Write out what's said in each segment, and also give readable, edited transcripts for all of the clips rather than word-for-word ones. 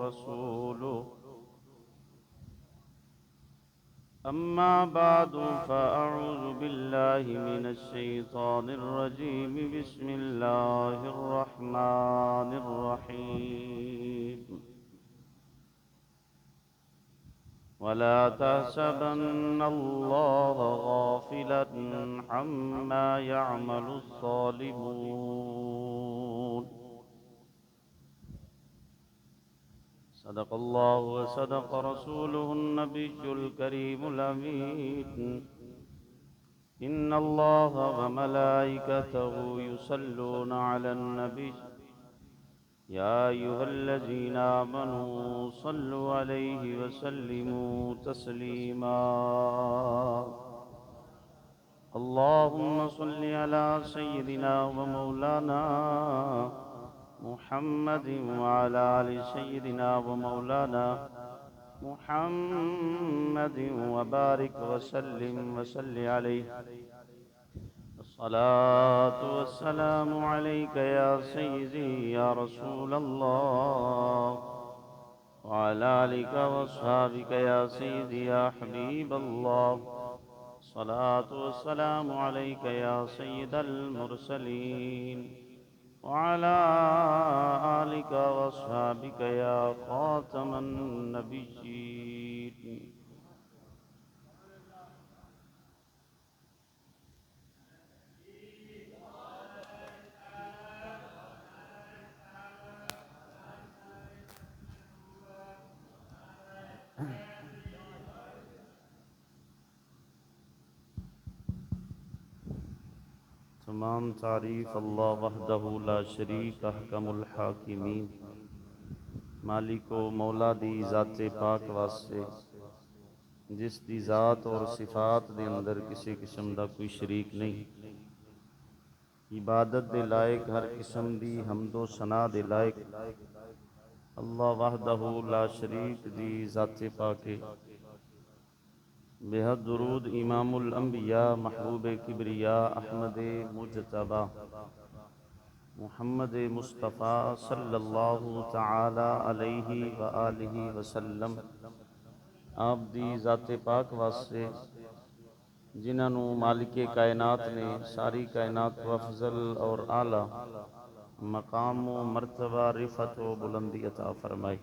ورسوله. أما بعد فأعوذ بالله من الشيطان الرجيم. بسم الله الرحمن الرحيم. ولا تحسبن الله غافلا عما يعمل الظالمون. صدق الله وصدق رسوله النبي الكريم الأمين. إن الله وملائكته يصلون على النبي يا أيها الذين آمنوا صلوا عليه وسلموا تسليما. اللهم صل على سيدنا ومولانا محمد وعلى آل سيدنا ومولانا محمد وبارك وسلم وصل عليه. الصلاة والسلام عليك يا سيدي يا رسول الله، وعلى آلك وأصحابك يا سيدي يا حبيب الله. الصلاة والسلام عليك يا سيد المرسلين، وعلى آلك وأصحابك يا خاتم النبيين. तमाम तारीफ़ अल्लाह वहदहु ला शरीक अहकमुल हाकिमीन मालिको मौला दी ज़ाते पाक वास्ते, जिस दी ज़ात और सिफात दे अंदर किसी किस्म दा कोई शरीक नहीं। इबादत दे लायक हर किस्म दी हमदो सना दे लायक अल्लाह वहदहु ला शरीक दी ज़ाते पाके बेहद दुरूद इमामुल अंबिया महबूब किबरिया अहमद मुजतबा मुहम्मद मुस्तफ़ा सल्लल्लाहु तआला अलैहि व आलिहि वसल्लम आप दी ज़ाते पाक वास्ते, जिन्होंने मालिके कायनात ने सारी कायनात व अफजल और आला मकाम व मर्तबा रिफत व बुलंदी अता फरमाई।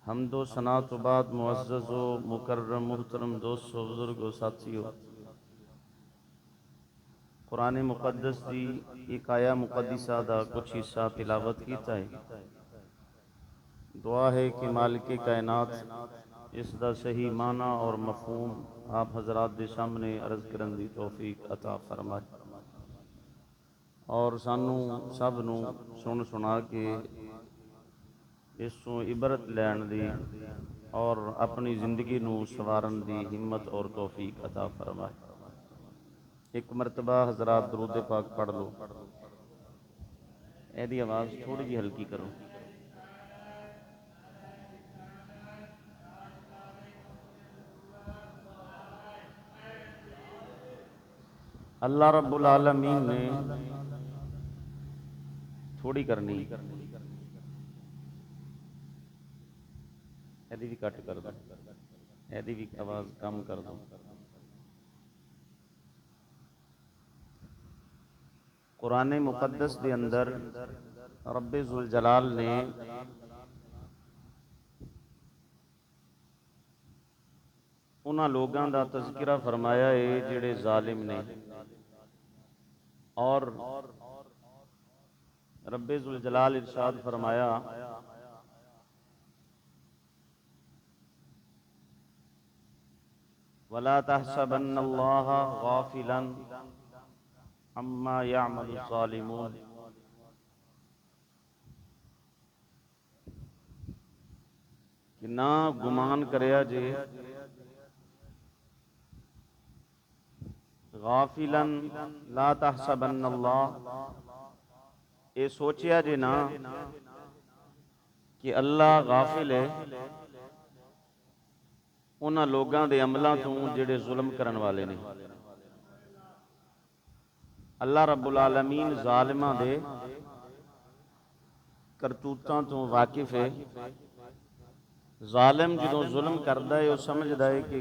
हमदो सना तो बाद मुअज़्ज़ज़ व मुकर्रम मुहतरम दोस्तों, बुजुर्गों, साथियों, कुरान मुक़द्दस दी एक आया मुक़द्दिसा दा कुछ हिस्सा तिलावत कीता है। दुआ है कि मालिक कायनात इस दा सही माना और मफहूम आप हजरात दे सामने अर्ज करन दी तौफीक अता फरमाए और सानू सब नू सुन सुना के इसों इबरत लैण दी और अपनी जिंदगी नू सवारन दी हिम्मत और तौफीक अता फरमाए। एक मरतबा हजरात दरूद पाक पढ़ लो। एदी आवाज़ थोड़ी जी हल्की करो। अल्लाह रब्बुल आलमीन ने थोड़ी करनी, एदी भी कट कर दो, एदी भी आवाज़ कम कर दो। कुरान मुक़द्दस के अंदर रब्बे ज़ुल जलाल ने उन्हां लोगों का तज़किरा फरमाया है जिहड़े ज़ालिम ने, और रब्बे ज़ुल जलाल इरशाद फरमाया वला तहसबन्नल्लाह गाफिलन अम्मा यामलु ज़ालिमून। कि ना गुमान करया जे गाफिलन ला तहसबन्नल्लाह, ये सोचिया जे ना कि अल्लाह गाफिल है उन्हां लोगों के अमलों तो जिहड़े जुल्म करन वाले ने। अल्लाह रब्बुल आलमीन जालिमां दे करतूतां तो वाकिफ है। ਜ਼ਾਲਿਮ ਜਦੋਂ ਜ਼ੁਲਮ ਕਰਦਾ ਹੈ ਉਹ ਸਮਝਦਾ ਹੈ ਕਿ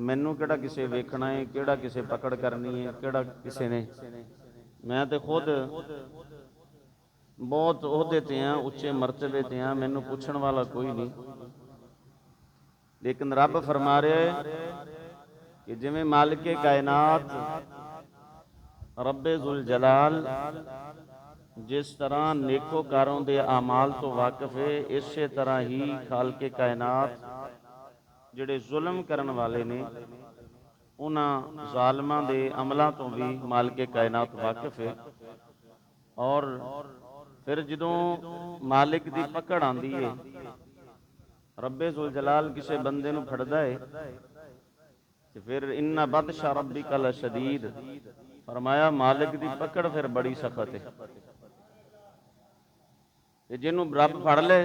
ਮੈਨੂੰ ਕਿਹੜਾ ਕਿਸੇ ਵੇਖਣਾ ਹੈ, ਕਿਹੜਾ ਕਿਸੇ ਪਕੜ ਕਰਨੀ ਹੈ, ਕਿਹੜਾ ਕਿਸੇ ਨੇ, ਮੈਂ ਤੇ ਖੁਦ ਬਹੁਤ ਅਹੁਦੇ ਤੇ ਹਾਂ, ਉੱਚੇ ਮਰਤਬੇ ਤੇ ਹਾਂ, ਮੈਨੂੰ ਪੁੱਛਣ ਵਾਲਾ ਕੋਈ ਨਹੀਂ। ਲੇਕਿਨ ਰੱਬ ਫਰਮਾ ਰਿਹਾ ਹੈ ਕਿ ਜਿਵੇਂ ਮਾਲਿਕੇ ਕਾਇਨਾਤ ਰੱਬੇ ਜ਼ੁਲ ਜਲਾਲ जिस तरह नेकोकारों के आमाल तो वाकिफ है, इस तरह ही खालके कायनात जिहड़े जुल्म करन वाले ने उन्हां ज़ालिमां दे अमलों तो भी मालिके कायनात वाकिफ है। और फिर जदों मालिक की पकड़ आती है, रब्बे जुल जलाल किसी बंदे नूं फड़दा है तो फिर इन्ना बदशा रब्बिका लशदीद, फरमाया मालिक की पकड़ फिर बड़ी सख्त है। जिन्हों रब फड़ ले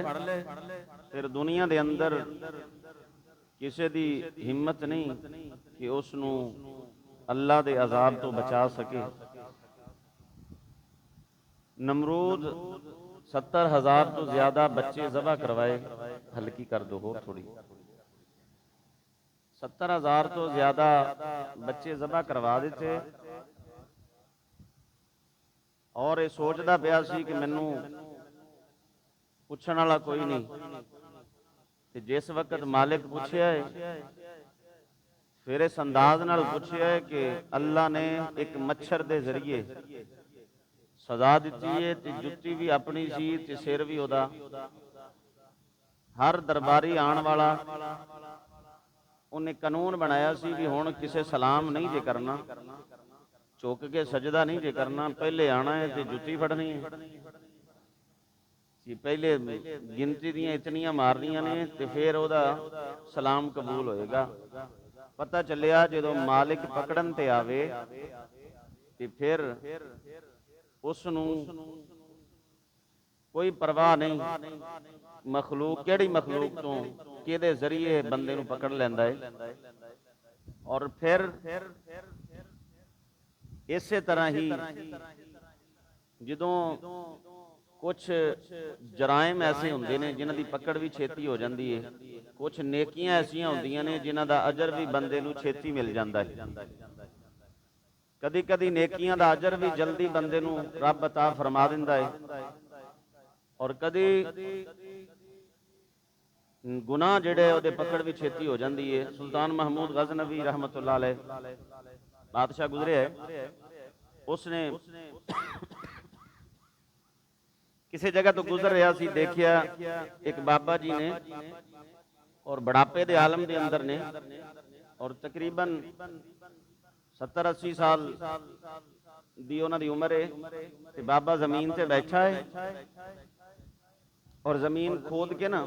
फिर दुनिया के अंदर किसी की हिम्मत नहीं कि उसनू अल्लाह के अजाब तो बचा सके। नमरूद 70,000 तो ज्यादा बच्चे ज़बह करवाए, हल्की कर दो हो थोड़ी, 70,000 तो ज्यादा बच्चे ज़बह करवा दिते और ये सोचता पाया सी कि मैनू पुछण वाला कोई नहीं। ते जिस वक्त मालिक पूछया है फिर इस अंदाज नाल पूछया है कि अल्लाह ने एक मच्छर के जरिए सजा दी है, ते जुत्ती भी अपनी सी ते सिर भी उहदा। हर दरबारी आने वाला उन्हें कानून बनाया सी भी हुण किसे सलाम नहीं जे करना, झुक के सजदा नहीं जे करना, पहले आना है ते जुत्ती फड़नी है कि पहले गिनती दियां इतनियां मारनियां ने ते फिर ओदा सलाम कबूल होएगा। पता चलिया जो मालिक पकड़न ते आवे ते फिर उसनू कोई परवाह नहीं, मखलूक केड़ी मखलूक तो किहदे जरिए बंदे नू पकड़ लैंदा है। और फिर इसे तरह ही जदों कुछ जराइम ऐसे होंदे ने जिन्हां दी पकड़ भी छेती हो जाती है, कुछ नेकियां ऐसियां होंदियां ने जिन्हां दा अजर भी बंदे नू छेती मिल जाता है। कदी कदी नेकियां दा अजर भी जल्दी बंदे नू रब अता फरमा दिंदा है और कदी गुनाह जिहड़े उहदे पकड़ भी छेती हो जाती है। सुल्तान महमूद गज़नवी रहमतुल्लाह अलैह बादशाह गुजरे है, उसने किसी जगह तो गुजर रहा सी, देखिया एक बाबा जी ने और बुढ़ापे के आलम के अंदर ने और तकरीबन 70-80 साल दी उन्हां दी उम्र है ते बाबा जमीन से बैठा है और जमीन खोद के ना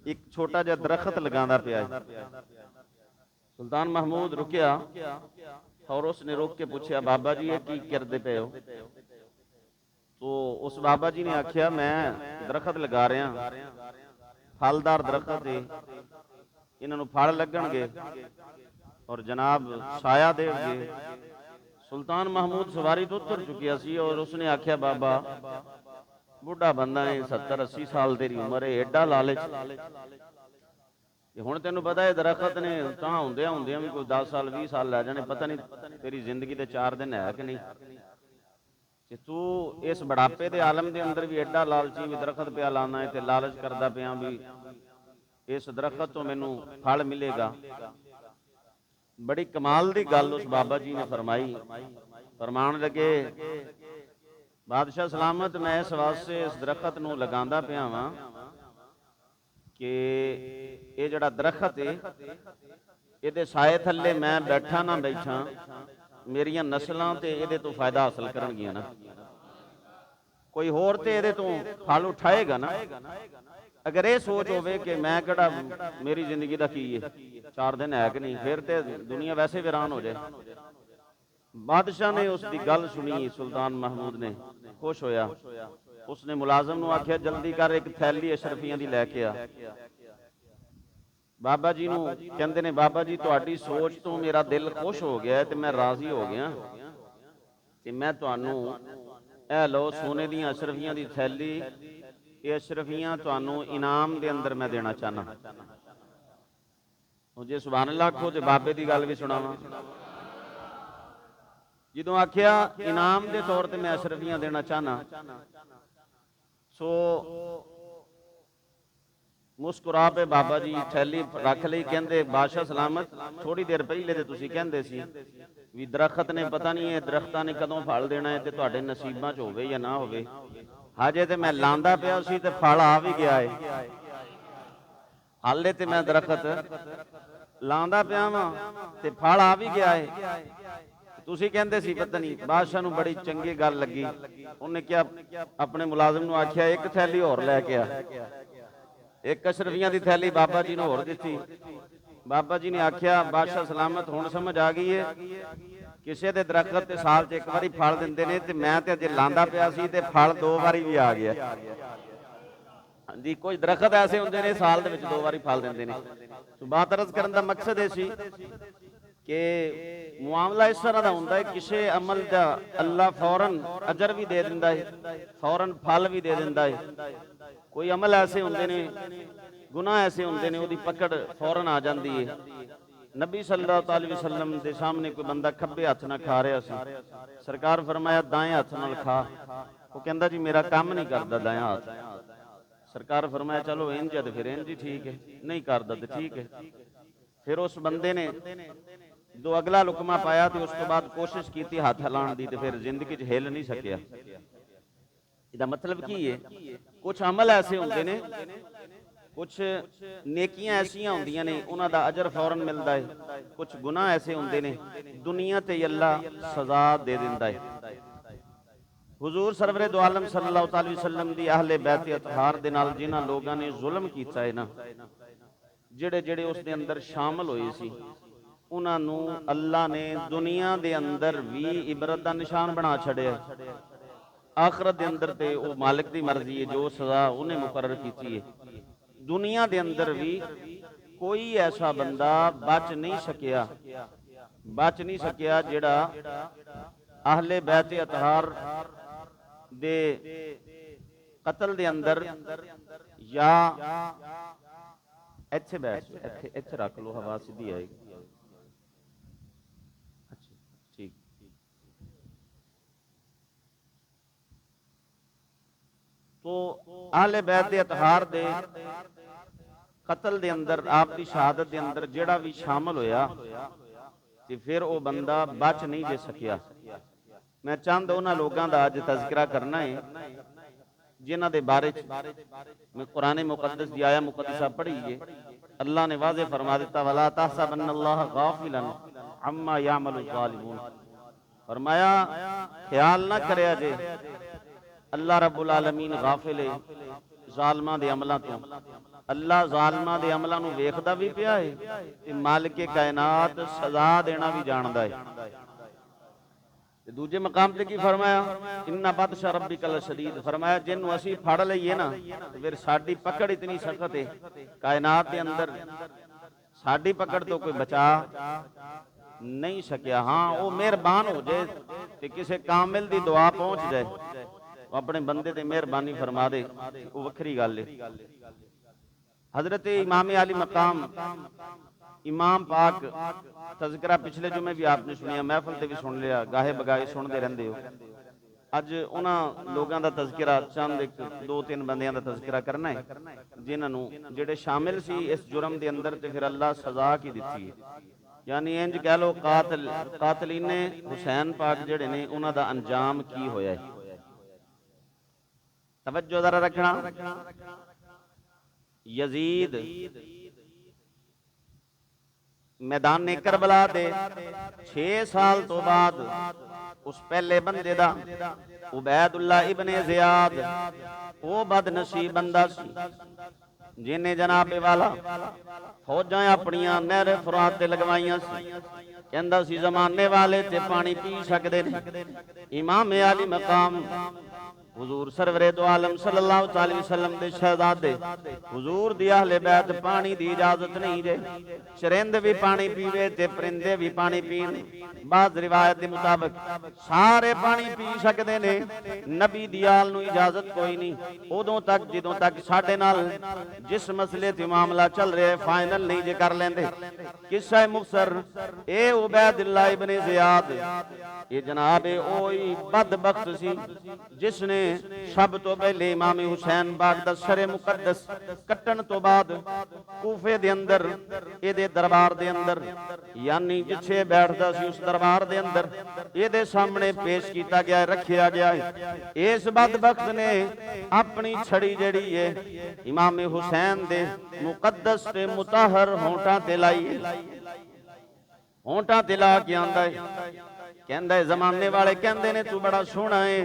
एक छोटा जिहा दरखत लगांदा पिया है। सुल्तान महमूद रुकिया और उसने रोक के पूछा, बाबा जी ये की करदे पे हो? तो उस बाबा जी ने आख्या मैं दरखत लगा रहा, फलदार दरखत है, इन्हों फल लगणगे और जनाब छाया देणगे। सुल्तान महमूद सवारी तो उतर चुकिया सी और उसने आख्या बाबा बुढ़ा बंदा है, 70-80 साल तेरी उम्र है, एडा लालच, हुण तैनूं पता है दरखत ने तां हुंदियां हुंदियां भी कोई 10 साल 20 साल लै जाने, पता नहीं तेरी जिंदगी दे 4 दिन है कि नहीं, कि तू इस बुढ़ापे के आलम के अंदर भी एडा लालची भी दरखत पिया लाना है ते लालच करदा पिया भी इस दरखत तो मैनू फल मिलेगा। बड़ी कमाल की गल उस बाबा जी ने फरमाई, फरमान लगे बादशाह सलामत मैं इस वास्ते इस दरखत नूं लगांदा पिया वां कि ये जिहड़ा दरखत है इहदे साए थल्ले मैं बैठा ना बैठा मेरियां नस्लां ते इहदे तो फायदा हासिल करनगियां ना, कोई होर ते इहदे तो फल उठाएगा ना। अगर ये सोच होवे कि मैं किहड़ा मेरी जिंदगी दा की है, 4 दिन है कि नहीं, फिर ते दुनिया वैसे वीरान हो जाए। बादशाह ने उसकी गल सुनी, सुल्तान महमूद ने खुश होया, उसने मुलाजम नूं आख्या जल्दी कर एक थैली अशरफियां दी लैके आ। बाबा जी नूं कहंदे ने बाबा जी तुहाडी सोच तो मेरा दिल खुश हो गया ते मैं राजी हो गया ते मैं तुहानूं ਇਹ ਲਓ सोने दी अशरफियां की थैली, ये अशरफियां तुहानू इनाम के अंदर मैं देना चाहना। जे सुभान अल्लाह आखो तो बाबे की गल भी सुनावा। जो आख्या इनाम के तौर पर मैं अशरफियां देना चाहना, सो मुस्कुरा पे बाबा जी थैली रख ली, कहते बादशाह सलामत थोड़ी देर पहले तो तुसीं कहंदे सी भी दरख्त ने पता नहीं है दरख्तां ने कदों फल देना है तो तुहाडे नसीबां च होवे या ना होवे। हाजे तो मैं लांदा पिया सी ते फल आ भी गया है, हाले तो मैं दरख्त लांदा पिया वां ते फल आ भी गया है। तुसीं कहंदे सी पता नहीं, बादशाह नूं बड़ी चंगी गल लगी, उन्हें क्या अपने मुलाजिम नूं आख्या एक थैली होर लैके आ। एक अशरफियां दी थैली बाबा जी ने होर दित्ती। बाबा जी ने आख्या बादशाह सलामत हुण समझ आ गई है, किसी के दरख्त ते साल च एक बारी फल दिंदे ने ते मैं ते अजे लांदा पिया सी ते फल दो बारी भी आ गया। हाँ जी, कुछ दरख्त ऐसे होंदे ने साल दे विच दो बारी फल दिंदे ने। तो बात अर्ज करन दा मकसद ये सी कि मुआमला इस तरह का होंदा है, किसी अमल दा अल्लाह फौरन अजर भी दे दिंदा है, फौरन फल भी दे दिंदा है। कोई अमल ऐसे होंदे ने, गुनाह ऐसे होंदे ने, उहदी पकड़ फौरन आ जाती है। नबी सल्लल्लाहु अलैहि वसल्लम के सामने कोई बंदा खब्बे हथ ना खा रहा सी, सरकार फरमाया दाएं हथ नाल खा। वो कहंदा जी मेरा काम नहीं करता दायां हाथ। सरकार फरमाया चलो इंज है तो फिर इंज ही ठीक है, नहीं करता तो ठीक है। फिर उस बंदे ने जो अगला लुकमा पाया तो उस तो बाद कोशिश की हाथ हिलाउण दी, तो फिर जिंदगी च हिल नहीं सकिया। इसदा मतलब की है, कुछ अमल ऐसे होंदे ने, कुछ नेकियां ऐसियां होंदियां ने उन्हां दा अजर फौरन मिलदा है, कुछ गुनाह ऐसे होंदे ने दुनिया ते अल्लाह सजा दे दिंदा है। हुजूर सरवरे दो आलम सल्लल्लाहु अलैहि वसल्लम दी अहले बैत अतहार दे नाल जिन्हां लोगां ने जुल्म कीता है ना, जेड़े जेड़े उस दे अंदर शामिल होए सी, उन्हां नूं अल्लाह ने दुनिया दे अंदर भी इबरत दा निशान बना छड़िया। आखरत दे अंदर ते वो मालिक दी मर्जी है, जो सजा उन्हें मुकर्रर कीती है। दुनिया दे अंदर भी कोई ऐसा बंदा बच नहीं सकिया जेड़ा अहले बैत अतहार दे कतल दे अंदर या इत्थे बैठ इत्थे रख लो, हवा सीधी आएगी। अच्छा ठीक। तो अहले बैत अतहार दे कतल दे अंदर आप दी शहादत दे अंदर जेड़ा भी शामिल होया ते फिर वो बंदा बच नहीं जे सकिया। मैं चाहता उन्हां लोगों का अज तज़किरा करना है जिन्हां दे बारे मैं कुरान मुकद्दस दी आया मुकद्दसा पढ़ी है। अल्लाह ने वाज़े फरमा दिता वला तहसबन्नल्लाह गाफिलन अम्मा यामलु ज़ालिमून। फरमाया ख्याल ना करया जे अल्लाह रब्बुल आलमीन गाफिल है ज़ालिमां दे अमलां तो। अल्लाह ज़ालिमां दे अमलां नूं वेखदा भी पिया है ते मालिक कायनात सजा देना भी जानदा है। दूजे मकाम ते की फरमाया इन्ना बदशा रब्बिका लशदीद। फरमाया जिन्नू असी फड़ लईए ना फिर साडी पकड़ इतनी सख्त है, कायनात के अंदर साडी पकड़ तो कोई बचा नहीं सकिया। हाँ वो मेहरबान हो जाए ते किसी कामिल दी दुआ पहुंच जाए, अपने बंदे ते मेहरबानी फरमा दे, वो वखरी गल है। हजरत इमाम अली मकाम इमाम पाक तज़किरा पिछले जुमे भी आपने सुनिया, महफिल ते भी सुन लिया, गाहे बगाए सुनते रहंदे हो। अज उन्हां लोगों का तज़किरा चंद एक दो तीन बंदियां का तज़किरा करना है जिन्हां नूं जेड़े शामिल सी इस जुर्म के अंदर ते फिर अल्लाह सजा की दित्ती है। यानी इंज कह लो कातलीने हुसैन पाक जेड़े ने उन्हां दा अंजाम की होया है। तवज्जो जरा रखना। यजीद मैदान ने करबला दे 6 साल तो बाद उस पहले बंदे दा उबैदुल्लाह इब्ने ज़ियाद वो बदनसीब बंदा सी जिन्हें जनाबे वाला फौजां अपनियां नहर फुरात ते लगवाइयां सी। कहंदा सी जमाने वाले ते पानी पी सकदे ने। इमाम अली मकाम हुजूर सरवरे दो आलम सल्लल्लाहु अलैहि वसल्लम दे शहजादे हुजूर दी अहले बैत पानी दी इजाजत नहीं जे। चरिंद भी पानी पीवे ते परिंदे भी पानी पीण। बाज़ रिवायत के मुताबिक सारे पानी पी सकते ने, नबी दी आल नूं इजाजत कोई नहीं। उदों तक जदों तक साडे नाल जिस मसले ते मामला चल रहा है फाइनल नहीं जे कर लेंदे। किस्सा मुखसर ए उबैदुल्लाह इब्न ज़ियाद, ये जनाब ओही बदबख्त सी जिसने सब तो पहले इमाम हुसैन पाक दा सरे मुकद्दस कट्टन तो बाद कूफे दे अंदर इहदे दरबार दे अंदर यानी जिथे बैठदा सी उस दरबार दे अंदर इहदे सामने पेश किया गया, रखिया गया है। इस बदबख्त ने अपनी छड़ी जड़ी है इमाम हुसैन दे मुकद्दस ते मुताहर होंठा ते लाई है। होंठा ते ला के आंदा है, कहंदा है जमाने वाले कहंदे ने तू बड़ा सोहना है,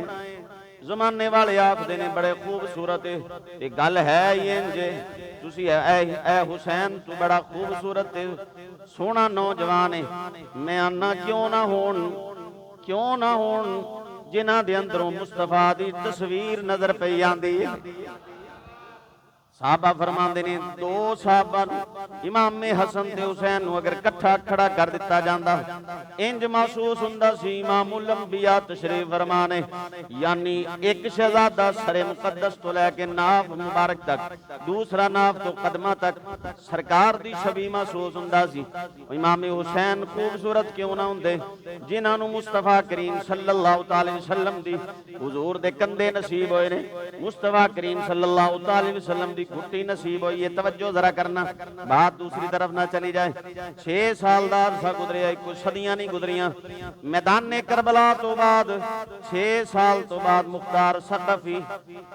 जमाने वाले आखदे ने बड़े खूबसूरत है। ये गल है ही इंज तुसी ऐ हुसैन तू बड़ा खूबसूरत है, सोहना नौजवान है। मैं आना क्यों ना होण जिन्हां दे अंदरों मुस्तफा दी तस्वीर नजर पई आंदी है। साहबा फरमाते ने दो साहबा इमाम हसन ते हुसैन अगर कट्ठा खड़ा कर दिता जाता इंज महसूस हुंदा सी इमामुल अंबिया तशरीफ फरमाने, यानी एक शहजादा सरे मुकद्दस तो लैके नाफ मुबारक तक, दूसरा नाफ तो कदमा तक सरकार दी छवि महसूस हुंदा सी। इमाम हुसैन खूबसूरत क्यों ना हुंदे जिन्हां नूं मुस्तफा करीम सल्लल्लाहु अलैहि वसल्लम दी हुजूर दे कंधे नसीब होए ने, मुस्तफा करीम सल्लल्लाहु अलैहि वसल्लम दी घुट्टी नसीब हुई है। तवज्जो जरा करना, बात दूसरी तरफ ना चली जाए। 6 साल दा अरसा गुजरिया, कुछ सदियां नहीं गुजरियां। मैदान करबला तो बाद 6 साल तो बाद मुख्तार सकफी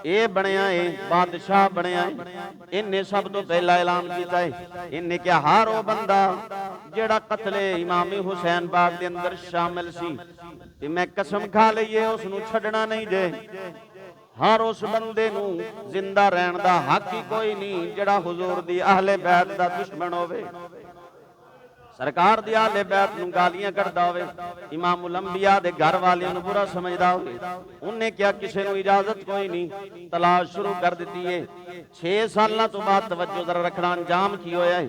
ये बनया है, बादशाह बनया है। इन्हें सब तो पहला ऐलान किया है, इन्हें क्या हर वो बंदा जेड़ा कतले इमाम हुसैन पाक दे अंदर शामिल सी ते मैं कसम खा लईए उसनूं छड्डना नहीं जे। हर उस बंदे नूं जिंदा रहन दा हक ही कोई नहीं जेड़ा हुजूर दी अहले बैत दा दुश्मन होवे, सरकार दी अहले बैत नूं गालियां कढ़दा होवे, इमामुल अंबिया दे घर वालियां नूं बुरा समझदा होवे। उन्हें क्या किसी नूं इजाजत कोई नहीं, तलाश शुरू कर दित्ती है। 6 साल तो बाद तवज्जो जरा रखना, अंजाम की होया है।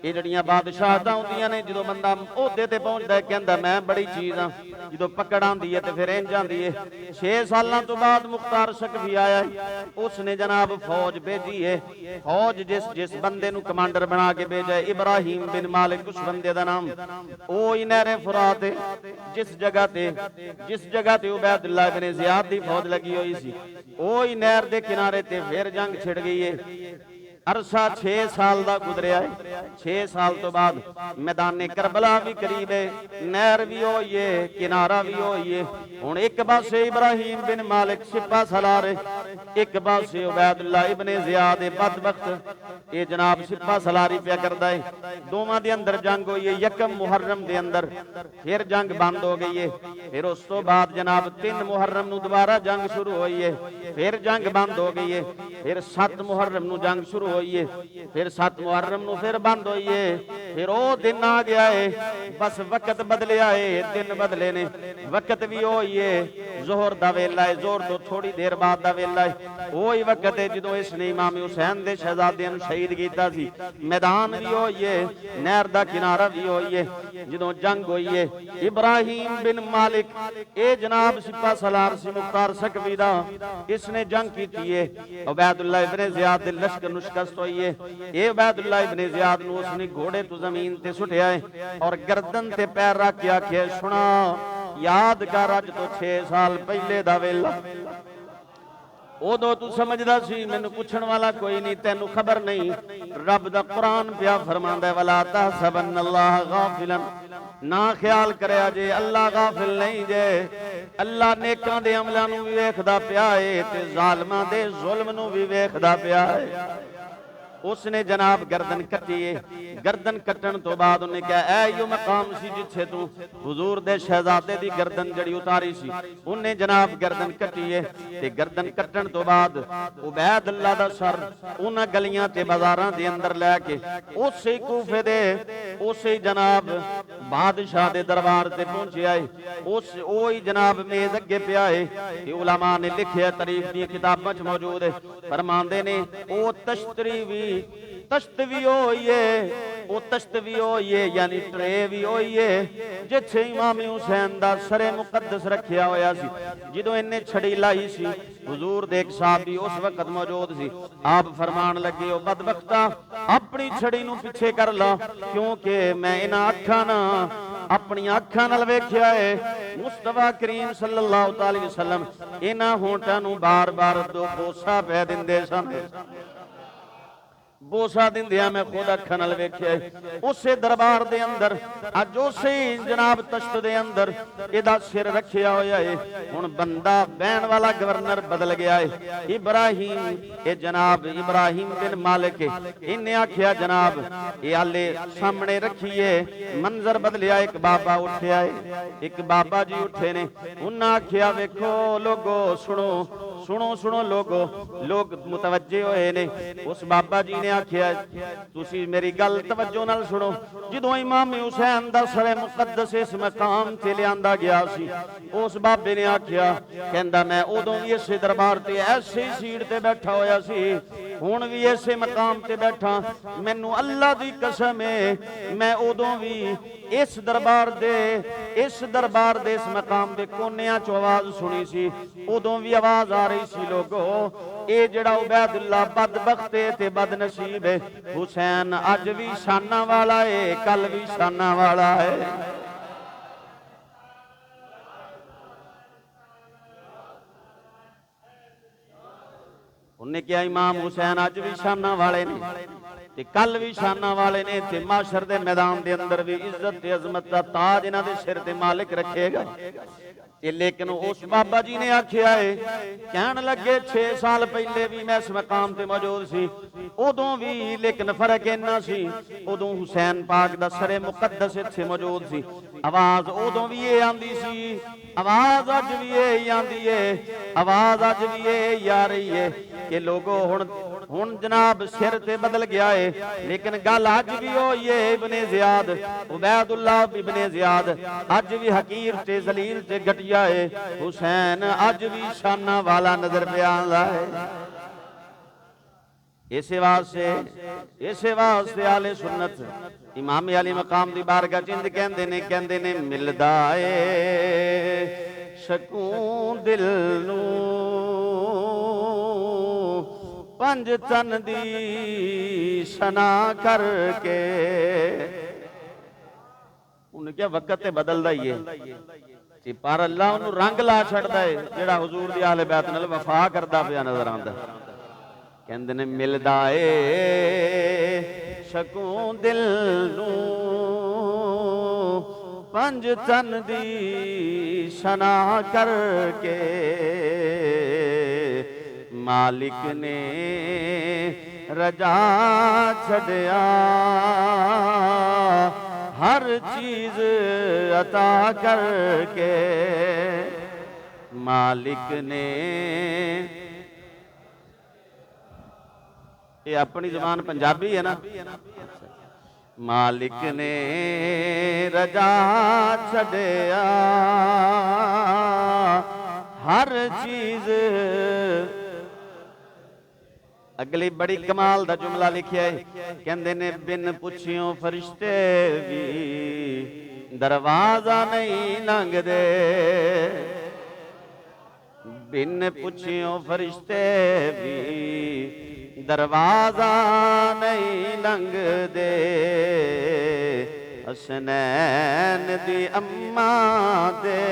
ये जड़ियां बादशाहतां हुंदियां ने, जो बंदा ओहदे ते पहुंचदा है कहंदा मैं बड़ी चीज हां, जो पकड़ आंदी है तो फिर इंज आंदी है। 6 साल तो बाद मुख्तार सकफी आया है, उसने जनाब फौज भेजी है। फौज जिस बंदे नूं कमांडर बना के भेजा इब्राहिम बिन मालिक, उस बंदे दा नाम ओ नहरे फुरात है, जिस जगह ते उबैदुल्लाह इब्न ज़ियाद दी फौज लगी हुई सी, ओ नहर दे किनारे ते फिर जंग छिड़ गई है। अरसा 6 साल का गुजरिया है। 6 साल तो बाद मैदान करबला भी करीब है, नहर भी होई है, किनारा भी होई है। हुण एक पासे इब्राहिम बिन मालिक सिपा सलार है, एक पासे उबैदुल्लाह इब्न ज़ियाद बदबख्त ये जनाब सिपा सलारी पिया करदा है। दोवां दे अंदर जंग हुई है। यकम मुहर्रम दे अंदर फिर जंग बंद हो गई है। फिर उस तो बाद जनाब 3 मुहर्रम नूं दोबारा जंग शुरू हुई है, फिर जंग बंद हो गई है। फिर 7 मुहर्रम नूं जंग शुरू हुई है, फिर 7 मुहर्रम नूं फिर बंद हुई है। फिर वो दिन आ गया है, बस वक्त बदलिया है, दिन बदले ने। वक्त भी होई है, जोहर दा वेला है, जोहर तो थोड़ी देर बाद दा वेला है। वही वक्त है जो इसने इमाम हुसैन दे शहजादे नूं शहीद कीता सी। मैदान भी होई है, नहर दा किनारा भी होई है। जो जंग हुई है इब्राहिम बिन मालिक ए जनाब सिपा सलार सी मुख्तार सकफी दा, इसने जंग की है। उबैदुल्लाह इब्न ज़ियाद दे लश्कर नूं शिकस्त होई है। ए उबैदुल्लाह इब्न ज़ियाद नूं उसने घोड़े तो जमीन ते सुटिया है और गर्दन ते पैर रख के आखे सुना याद कर अज तो 6 साल पहले दा वेला। उदों तू समझदा सी मैनू पुछण वाला कोई नहीं, तेनू खबर नहीं। रब दा कुरान पिया फरमांदा है वला तहसबन्नल्लाह गाफिलन, ना ख्याल करया जे अल्लाह गाफिल नहीं जे। अल्लाह नेकां दे अमलां नूं भी वेखदा पिया है ते ज़ालिमां दे जुल्म नूं भी वेखदा पिया है। उसने जनाब गर्दन कटी है। गर्दन कटन तो बाद उन्हें कहा ऐ यो मकाम सी जिथे तू हुजूर दे शहजादे दी गर्दन जड़ी उतारी सी। उन्हें जनाब गर्दन कटी है ते गर्दन कटन तो बाद उबैदुल्लाह दा सर उन्हां गलियां ते बाजारां दे अंदर लैके उसे कूफे दे उसे जनाब बादशाह दे दरबार ते पहुंचे है। उस ओही जनाब मेज अगे पिया है। उलमा ने लिखे तारीफ दी किताबां च मौजूद है। फरमांदे ने ओ तश्त भी होई है, ओ तश्त भी होई है, यानी ट्रे भी होई है जिथे इमाम हुसैन दा सरे मुकद्दस रखिया होया सी। जदों इन्हें छड़ी लाई सी, हुजूर दे एक साहबी उस वक्त मौजूद सी। आप फरमान लगे, ओ बदबख्ता अपनी छड़ी नूं पिछे कर ला, क्योंकि मैं इन्हां अखां नाल अपनी अखां नाल वेखिया है मुस्तफा करीम सल्लल्लाहु अलैहि वसल्लम इन्हां होंठां नूं बार-बार दो बोसा पै दिंदे सन। बोसा दिंदिया मैं खुद अखां नाल वेखिया। उसे दरबार दे अंदर अज उसे जनाब तश्त दे अंदर इहदा सिर रखिया होया है। हुण बंदा बहन वाला गवर्नर बदल गया है। इब्राहिम ये जनाब इब्राहिम बिन मालिक इन्हें आखिया जनाब ये आले सामने रखिए। मंजर बदलिया, एक बाबा उठिया है, एक बाबा जी उठे ने। उन्हें आखिया वेखो लोगो सुनो सुनो सुनो लोगो, लोग मुतवज्जे होए ने। उस बाबा जी ने आखिया तुसी मेरी गल तवज्जो नाल सुनो। जदों इमाम हुसैन दा सरे मुकद्दस इस मकाम ते लियांदा गया सी, उस बाबे ने आखिया कहंदा मैं उदों भी इस दरबार ते ऐसे सीट ते बैठा होया सी, हुण भी इसे मकाम ते बैठा। मैनू अल्लाह दी कसम है मैं उदों भी इस दरबार दे इस मकाम दे कोनियां चो आवाज सुनी सी। उदों भी आवाज आ रही सी लोगो ये जड़ा उबैदुल्ला बदबख्त ते बदनसीब है, हुसैन अज भी शाना वाला है, कल भी शाना वाला है। उन्हें क्या इमाम हुसैन अज भी शाना वाले ने ते कल भी शाना वाले ने ते माशर दे मैदान दे अंदर भी इज्जत ते अजमत दा ताज इन्हां दे सिर ते मालिक रखेगा। लेकिन उस बाबा जी ने आखिया है कहन लगे 6 साल पहले भी मैं इस मकाम ते मौजूद सी, उदों भी लेकिन फर्क इन्ना सी उदों हुसैन पाक दा सरे मुकद्दस इत्थे मौजूद सी। आवाज उदों भी ये आंदी सी, आवाज अज भी ये आंदी है, आवाज अज भी ये आ रही है कि लोगों हुण जनाब सिर ते बदल गया है। लेकिन गल अज भी होई है Ibn Ziyad Ubaidullah Ibn Ziyad अज भी हकीर ते जलील ते घटिया है। हुसैन अज भी शाना वाला नजर पे आंदा है। इसे वास्ते आले सुन्नत इमाम अली मकाम दी बारगाह चिंद कहंदे ने मिलदा ए सकून दिल नूं पंज तन दी सना करके। उन्हें क्या वक्त ते बदलदा ही है पर अल्लाह उन्हें रंग ला छड़दा है जेड़ा हुजूर दी आले बैत नाल वफा करदा पिया नजर आंदा। कहंदे ने मिलदा ए सकून दिल नूं पंज तन दी सना करके। मालिक ने रजा छड़िया हर चीज अता करके। मालिक ने ये अपनी जबान पंजाबी है ना। मालिक ने रजा छड़िया हर चीज। अगली बड़ी कमाल दा जुमला लिखिया है कहंदे ने बिन पुछियों फरिश्ते भी दरवाजा नहीं लंघदे। बिन पुछियों फरिश्ते भी दरवाजा नहीं लंघदे। हसनैन दी अम्मा दे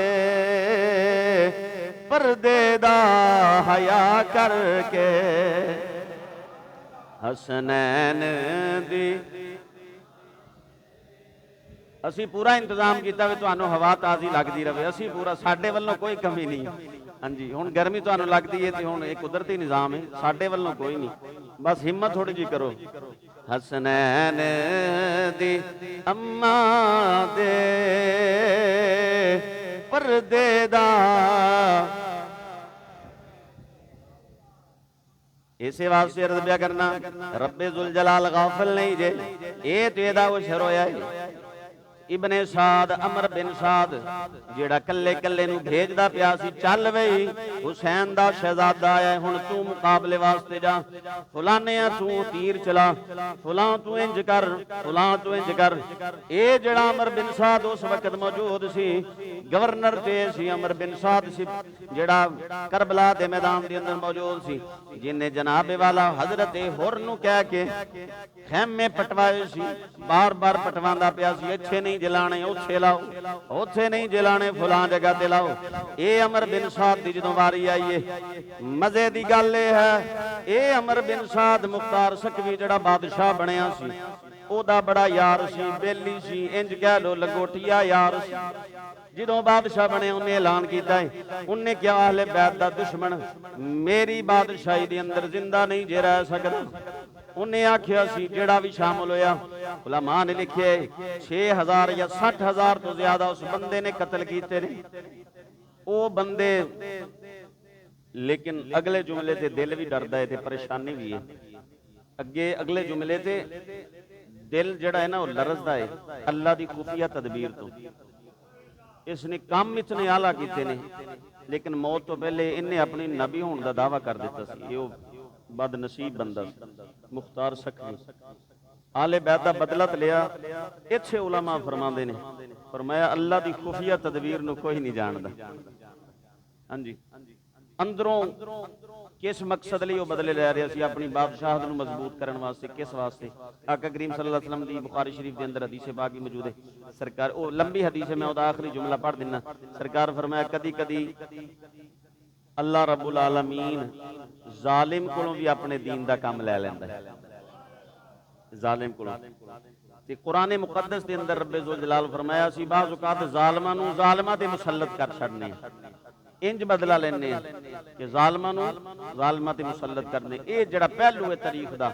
पर्दे दा हया करके। हसनैन दी असी पूरा इंतजाम किया भी तुहानू हवा ताजी लगती रहे। असी पूरा साडे वल्लों कोई कमी नहीं। हाँ जी हुण गर्मी तुहानू लगती है तो हुण एक कुदरती निज़ाम है, साडे वल्लों कोई नहीं। बस हिम्मत थोड़ी जी करो। हसनैन दी अम्मा दे पर्दे दा इसे वास्ते अर्ज पिया करना रब्बे जुल जलाल गाफिल नहीं जे ये तो एदा वो शर होया है। इबने साद अमर बिन साद जेड़ा कल्ले कल्ले नूं भेजदा पिया सी, चल बई हुसैन दा शहजादा आया, हुण तू मुकाबले वास्ते जा, फलाने तू तीर चला, फलां तू इंज कर, फलां तू इंज कर। ये जेड़ा अमर बिन साद उस वक्त मौजूद सी, गवर्नर ते सी अमर बिन साद सी, जेड़ा करबला दे मैदान दे अंदर मौजूद सी, जिन्हें जनाबे वाला हजरत हुर नूं कह के खैमे पटवाए सी, बार बार पटवांदा पिया सी, इत्थे नहीं जलाने उत्थे लाओ, उत्थे नहीं जलाने फलां जगह ते लाओ। ये अमर बिन साद दी जदों वारी आई है, मजे दी गल है, ये अमर बिन साद मुख्तार सकवी जेड़ा बादशाह बनिया सी, ओदा बड़ा यार सी, बेली सी, इंज कह लो लंगोटिया यार सी। ਜਦੋਂ बादशाह बने उन्हें ऐलान किया है, उन्हें क्या अहले बैत दा दुश्मन मेरी बादशाही दे अंदर जिंदा नहीं जे रह सकदा। उन्हें आखिया सी जेड़ा भी शामिल होया, उलमा ने लिखे 6000 या 60000 तो ज्यादा उस बंदे ने कत्ल कीते ने। वो बंदे लेकिन अगले जुमले ते दिल भी डरदा है ते परेशानी भी है। अगे अगले जुमले ते दिल जड़ा है ना वो लरजदा है अल्लाह दी खुफिया तदबीर तो। इसने काम इतने आला किए ने, लेकिन मौत तो पहले इन्हें अपनी नबी होने का दावा कर दिता सी। ये बदनसीब बंदा मुख्तार सकवी आले बैत का बदला लिया। इत्थे उलमा फरमाते ने, फरमाया अल्लाह की खुफिया तदबीर नूं कोई नहीं जानता। हाँ जी, अंदरों किस मकसद लिए बदले लै रहा सी, अपनी बादशाहत नूं मजबूत करने वास्ते, किस वास्ते। आका करीम सल्लल्लाहु अलैहि वसल्लम दी बुखारी शरीफ के अंदर हदीस पाक मौजूद है। सरकार वो लंबी हदीस है, मैं उसका आखिरी जुमला पढ़ देना। सरकार फरमाया कदी कदी अल्लाह रब्बुल आलमीन जालिम कोलों भी अपने दीन का काम लै लैंदा है, जालिम कोलों। ते कुरान मुकद्दस के अंदर रब्बे ज़ुल जलाल फरमाया सी बाज़ औकात ज़ालिमां नूं ज़ालिमां ते मुसल्लत कर छड्डने, इंज बदला लेने कि ज़ालिमां नूं ज़ालिमां ते मुसल्लत करने। ये जिहड़ा पहलू है तारीख दा,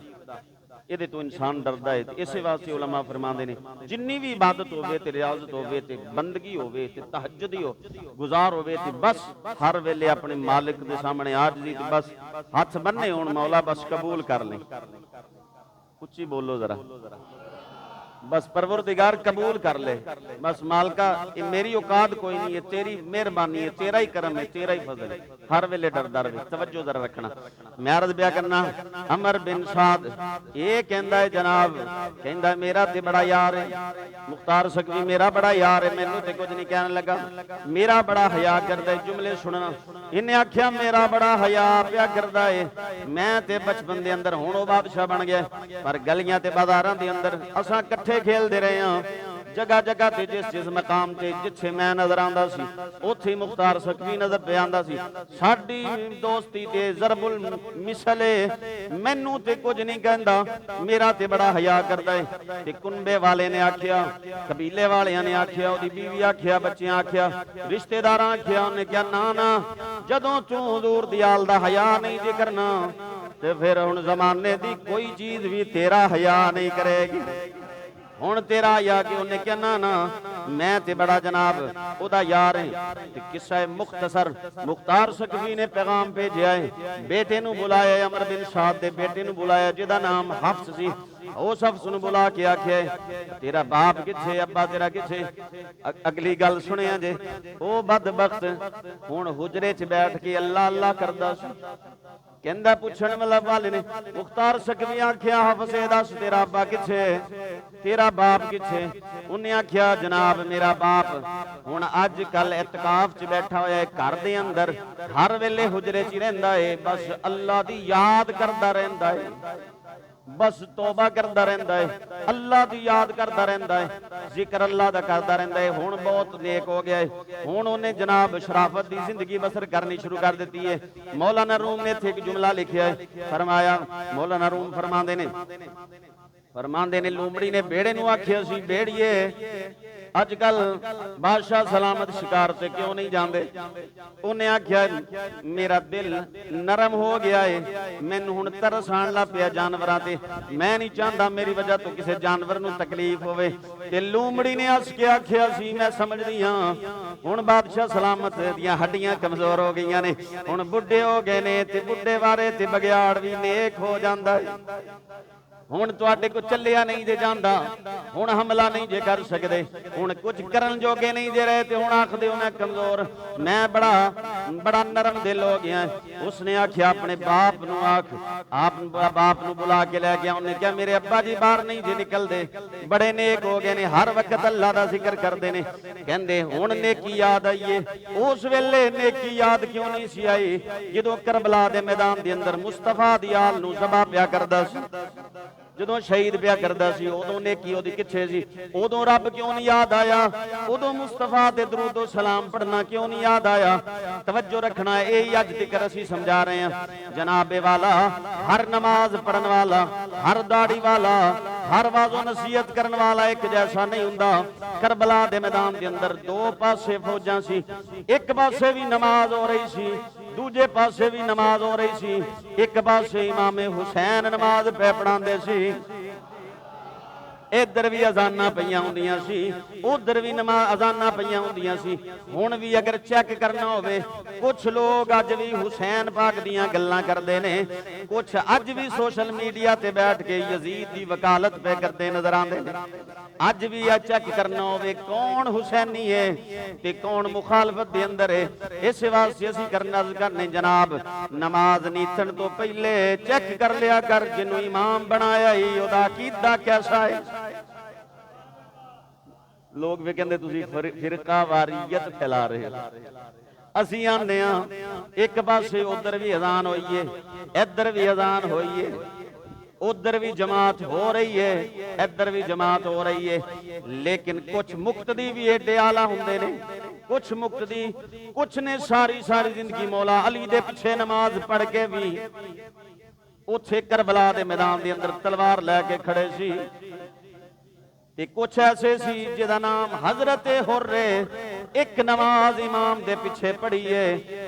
ये तो इंसान डरदा है। इस वास्ते उलमा फरमाते ने जिन्नी भी इबादत होवे ते रियाजत होवे ते बंदगी होवे ते तहज्जुद हो गुजार होवे ते बस हर वेले अपने मालिक दे सामने आजजी ते बस हथ बन्ने होण, मौला बस कबूल कर ले। उच्ची बोलो जरा, बस परवरदिगार कबूल कर ले, बस मालका मेरी औकात कोई नहीं है, तेरी मेहरबानी है, तेरा ही करम है, तेरा ही फजल है। हर वेले डरदा रहे। तवज्जो जरा रखना। मैं अर्ज ब्या करना, अमर बिन साद ये कहंदा है जनाब, कहंदा मेरा ते बड़ा यार है मुख्तार सकवी, मेरा बड़ा यार है, मैनू ते कुछ नहीं कहने लगा, मेरा बड़ा हया करदा है। जुमले सुनना, इन्हें आख्या मेरा बड़ा हया प्या करदा है। मैं ते बचपन दे अंदर हुण बादशाह बन गया, पर गलियां ते बाजारां दे अंदर असां खेलते रहे हैं। जगह जगह ते जिस जिस मकाम ते जिथे मैं नजर आंदा सी उत्थे मुख्तार सकवी नजर पे आंदा सी। साडी दोस्ती ते जरबुल मिसले, मैनू ते कुछ नहीं कहंदा, मेरा ते बड़ा हया करदा है। ते कुनबे वाले ने आख्या, कबीले वालियां ने आख्या, ओदी बीवी आख्या, बच्चियां आख्या, रिश्तेदारां आख्या, उन्हें क्या ना ना जदों तू हुजूर दी आल दा हया नहीं जे करना ते फिर हुण जमाने दी कोई चीज भी तेरा हया नहीं करेगी। हुण तेरा या कि उन्हें क्या ना ना मैं ते बड़ा जनाब ओदा यार है। ते किस्सा है मुख्तसर, मुख्तार सकवी ने पैगाम भेजा है, बेटे नूं बुलाया, अमर बिन साद दे बेटे नूं बुलाया जिहदा नाम हफ्स सी। उस हफ्स नूं बुला के आखे तेरा बाप किथे, अब्बा तेरा किथे। अगली गल सुनिया जे, ओ बदबख्त हुण हुजरे च बैठ के अल्लाह अल्लाह करदा सी। कहंदा पुछण वाला वाले ने मुख्तार सकवी आख्या हफ्से दस तेरा अब्बा किथे, तेरा बाप किथे। उन्हें आख्या जनाब मेरा बाप हुण अज कल इतकाफ च बैठा होया है, घर दे अंदर हर वेले हुजरे च रहिंदा है, बस अल्लाह दी याद करदा रहिंदा है, बस तौबा करता रहता है, अल्लाह की याद करता रहता है, जिक्र अल्लाह का करता रहता है। हुण बहुत नेक हो गया है, हुण उन्हें जनाब शराफत की जिंदगी बसर करनी शुरू कर दी है। मौलाना रूम ने इत्थे एक जुमला लिखा है, फरमाया मौलाना रूम फरमांदे ने लूमड़ी ने बेड़े नूं आखिया सी, बेड़िए अजकल बादशाह सलामत शिकार से क्यों नहीं जाते। उन्हें आख्या मेरा दिल नरम हो गया है, मैनू हुण तरस आण लग पिया जानवरां ते, मैं नहीं चाहता मेरी वजह तो किसी जानवर नूं तकलीफ होवे। ते लूमड़ी ने हस के आख्या सी मैं समझदी हां हुण बादशाह सलामत दियां हड्डियां कमजोर हो गईयां ने, हुण बुढ़े हो गए ने, ते बुढ़े बारे ते बगियाड़ भी नेक हो जांदा है। ਹੁਣ ਤੁਹਾਡੇ ਕੋ ਚੱਲਿਆ ਨਹੀਂ ਜੇ ਜਾਂਦਾ, ਹੁਣ ਹਮਲਾ ਨਹੀਂ ਜੇ ਕਰ ਸਕਦੇ, ਹੁਣ ਕੁਝ ਕਰਨ ਜੋਗੇ ਨਹੀਂ ਜੇ ਰਹੇ, ਤੇ ਹੁਣ ਆਖਦੇ ਹੋ ਮੈਂ ਕਮਜ਼ੋਰ, ਮੈਂ ਬੜਾ ਨਰਮ ਦਿਲ ਹੋ ਗਿਆ। ਉਸਨੇ ਆਖਿਆ ਆਪਣੇ ਬਾਪ ਨੂੰ ਆਖ, ਬਾਪ ਨੂੰ ਬੁਲਾ ਕੇ ਲੈ ਗਿਆ। ਉਹਨੇ ਕਿਹਾ ਮੇਰੇ ਅੱਬਾ ਜੀ ਬਾਹਰ ਨਹੀਂ ਜੇ ਨਿਕਲਦੇ, ਬੜੇ ਨੇਕ ਹੋ ਗਏ ਨੇ, ਹਰ ਵਕਤ ਅੱਲਾ ਦਾ ਜ਼ਿਕਰ ਕਰਦੇ ਨੇ। ਕਹਿੰਦੇ ਹੁਣ ਨੇਕੀ ਯਾਦ ਆਈਏ। ਉਸ ਵੇਲੇ ਨੇਕੀ ਯਾਦ ਕਿਉਂ ਨਹੀਂ ਸੀ ਆਈ ਜਦੋਂ ਕਰਬਲਾ ਦੇ ਮੈਦਾਨ ਦੇ ਅੰਦਰ ਮੁਸਤਫਾ ਦੀ ਆਲ ਨੂੰ ਜ਼ਬਾ ਪਿਆ ਕਰਦਾ ਸੀ, ਜਦੋਂ ਸ਼ਹੀਦ ਪਿਆ ਕਰਦਾ ਸੀ, ਉਦੋਂ ਨੇਕੀ ਉਹਦੀ ਕਿੱਥੇ ਸੀ? ਉਦੋਂ ਰੱਬ ਕਿਉਂ ਨਹੀਂ ਯਾਦ ਆਇਆ? ਉਦੋਂ ਮੁਸਤਫਾ ਤੇ ਦਰੂਦ ਸਲਾਮ ਪੜਨਾ ਕਿਉਂ ਨਹੀਂ ਯਾਦ ਆਇਆ? ਤਵੱਜੋ ਰੱਖਣਾ, ਇਹ ਅੱਜ ਤੱਕ ਅਸੀਂ ਸਮਝਾ ਰਹੇ ਹਾਂ। ਜਨਾਬੇ ਵਾਲਾ ਹਰ ਨਮਾਜ਼ ਪੜਨ ਵਾਲਾ, ਹਰ ਦਾੜੀ ਵਾਲਾ, ਹਰ ਵਾਜ਼ੋ ਨਸੀਹਤ ਕਰਨ ਵਾਲਾ ਇੱਕ ਜੈਸਾ ਨਹੀਂ ਹੁੰਦਾ। ਕਰਬਲਾ ਦੇ ਮੈਦਾਨ ਦੇ ਅੰਦਰ ਦੋ ਪਾਸੇ ਫੌਜਾਂ ਸੀ, ਇੱਕ ਪਾਸੇ ਵੀ ਨਮਾਜ਼ ਹੋ ਰਹੀ ਸੀ, ਦੂਜੇ ਪਾਸੇ ਵੀ ਨਮਾਜ਼ ਹੋ ਰਹੀ ਸੀ। ਇੱਕ ਪਾਸੇ ਇਮਾਮ ਹੁਸੈਨ ਨਮਾਜ਼ ਪੈ ਪੜਾਉਂਦੇ ਸੀ, ਇੱਧਰ ਵੀ ਅਜ਼ਾਨਾਂ ਪਈਆਂ ਹੁੰਦੀਆਂ ਸੀ, ਉਧਰ ਵੀ ਅਜ਼ਾਨਾਂ ਪਈਆਂ ਹੁੰਦੀਆਂ ਸੀ। ਹੁਣ ਵੀ ਅਗਰ ਚੈੱਕ ਕਰਨਾ ਹੋਵੇ, ਕੁਝ ਲੋਕ ਅੱਜ ਵੀ ਹੁਸੈਨ ਪਾਕ ਦੀਆਂ ਗੱਲਾਂ ਕਰਦੇ ਨੇ, ਕੁਝ ਅੱਜ ਵੀ ਸੋਸ਼ਲ ਮੀਡੀਆ ਤੇ ਬੈਠ ਕੇ ਯਜ਼ੀਦ ਦੀ ਵਕਾਲਤ ਪੇ ਕਰਦੇ ਨਜ਼ਰ ਆਉਂਦੇ ਨੇ। ਅੱਜ ਵੀ ਇਹ ਚੈੱਕ ਕਰਨਾ ਹੋਵੇ ਕੌਣ ਹੁਸੈਨੀ ਹੈ ਤੇ ਕੌਣ ਮੁਖਾਲਫਤ ਦੇ ਅੰਦਰ ਹੈ। ਇਸ ਵਾਸਤੇ ਅਸੀਂ ਕਰਨੇ ਜਨਾਬ, ਨਮਾਜ਼ ਨੀਤਣ ਤੋਂ ਪਹਿਲੇ ਚੈੱਕ ਕਰ ਲਿਆ ਕਰ ਜਿਹਨੂੰ ਇਮਾਮ ਬਣਾਇਆ ਹੀ ਉਹਦਾ ਅਕੀਦਾ ਕੈਸਾ ਹੈ। ਲੋਕ ਵੀ ਕਹਿੰਦੇ ਤੁਸੀਂ ਫਿਰਕਾ ਵਾਰੀਅਤ ਫੈਲਾ ਰਹੇ ਹੋ। ਅਸੀਂ ਆਨੇ ਆ ਇੱਕ ਪਾਸੇ ਉਧਰ ਵੀ ਅਜ਼ਾਨ ਹੋਈਏ, ਇੱਧਰ ਵੀ ਅਜ਼ਾਨ ਹੋਈਏ, उधर भी जमात हो रही है, इधर भी जमात हो रही है। लेकिन कुछ मुक्तदी भी एडे आला हुंदे ने, कुछ मुक्तदी कुछ ने सारी जिंदगी मौला अली दे पिछे नमाज पढ़ के भी उथे करबला दे मैदान दे अंदर तलवार लैके खड़े सी। ते कुछ ऐसे सी जिहदा नाम हजरत हुर्रे, एक नमाज इमाम दे पिछे पढ़ी है,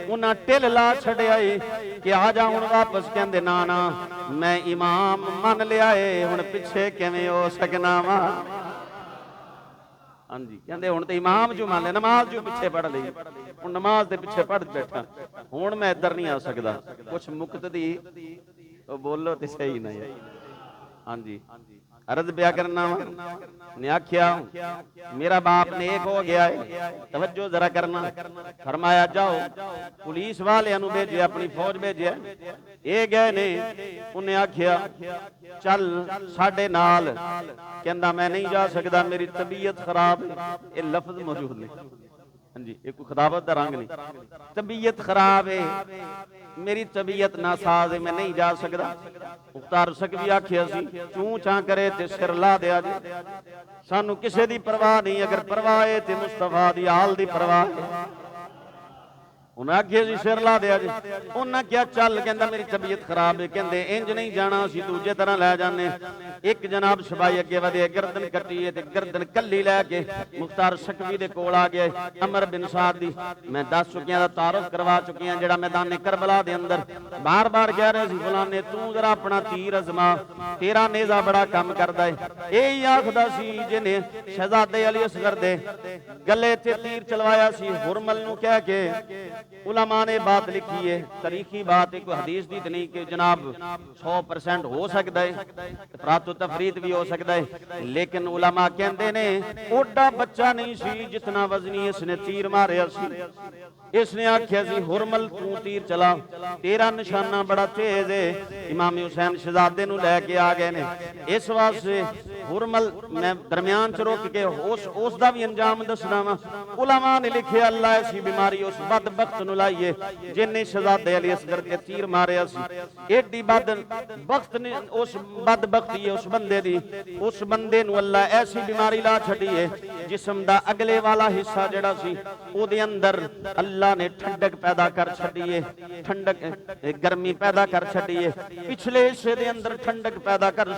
उन्हां टिल ला छड़िया कि आ जा हुण वापस। कहंदे ना ना मैं इमाम मन लिया है, हुण पिछे किवें हो सकना वा। हाँ जी, कहंदे हुण ते इमाम जो मान लिया, नमाज जो पिछे पढ़ ली, हुण नमाज दे पिछे पढ़ बैठा, हुण मैं इधर नहीं आ सकदा। कुछ मुक्तदी तो बोलो ते सही नहीं। हाँ जी, अर्ज ब्या करना ने आख्या मेरा बाप ने एक हो गया है, तवज्जो जरा करना। फरमाया जाओ पुलिस वाले भेजे, अपनी फौज भेजे, ये गए ने। उन्हें आख्या चल साडे नाल, कहंदा मैं नहीं जा सकदा, मेरी तबीयत खराब है। ये लफ्ज मौजूद ने। हाँ जी, एक खिताबत का रंग नहीं, तबीयत खराब है, मेरी तबीयत नासाज है, मैं नहीं जा सकता। मुख्तार सक भी आखिया सी चूं चा करे ते सिर ला दिया जे, सानू किसे दी परवाह नहीं, अगर परवाह है ते मुस्तफा दी आल दी परवाह है। उन्हें आखिया सी सिर ला दिया जी। उन्हें क्या चल, कहंदा मेरी तबीयत खराब है, कहंदे इंज नहीं जाना, असीं दूजे तरह लै जाने। एक जनाब सिपाही अगे वधे, गर्दन कट्टी ते गर्दन कल्ली लैके मुख्तार शकवी दे कोल आ गए। अमर बिन साद दी मैं दस चुकिया दा तारुफ करवा चुकिया, जिहड़ा मैदान करबला दे अंदर बार बार कह रहे सी फलाने तू जरा अपना तीर अजमा, तेरा नेजा बड़ा काम करदा है। यही आखदा सी जिहने शहजादे अली असगर दे गले ते तीर चलवाया सी, हुरमल नूं कह के। उलमा ने बात लिखी है, तारीखी बात है, कोई हदीस दी नहीं कि जनाब 100% हो सकता है, प्रातो तफरीद भी हो सकता है। लेकिन उलमा कहते ने ओडा बच्चा नहीं सी जितना वजनी इसने तीर मारिया सी। इसने आख्या सी हुरमल तू तीर चला, तेरा निशाना बड़ा तेज है। इमाम हुसैन शहजादे नूं लैके आ गए ने। इस वास्ते हुरमल मैं दरम्यान च रोक के उस दा भी अंजाम दसना वा। उलमा ने लिखे अल्लाह ऐसी बीमारी उस बदबख्त नूं लाइए जिन्हें शहजादे अली असगर के तीर मारिया सी। एडी बदबख्त ने उस बदबख्ती उस बंदे दी, उस बंदे नूं अल्लाह ऐसी बीमारी ला छड़ी है जिस्म दा अगले वाला हिस्सा जिहड़ा सी ओदे अंदर अल्लाह ने ठंडक पैदा कर छड़ी है, ठंडक गर्मी पैदा कर छड़ी है। पिछले हिस्से दे अंदर ठंडक पैदा कर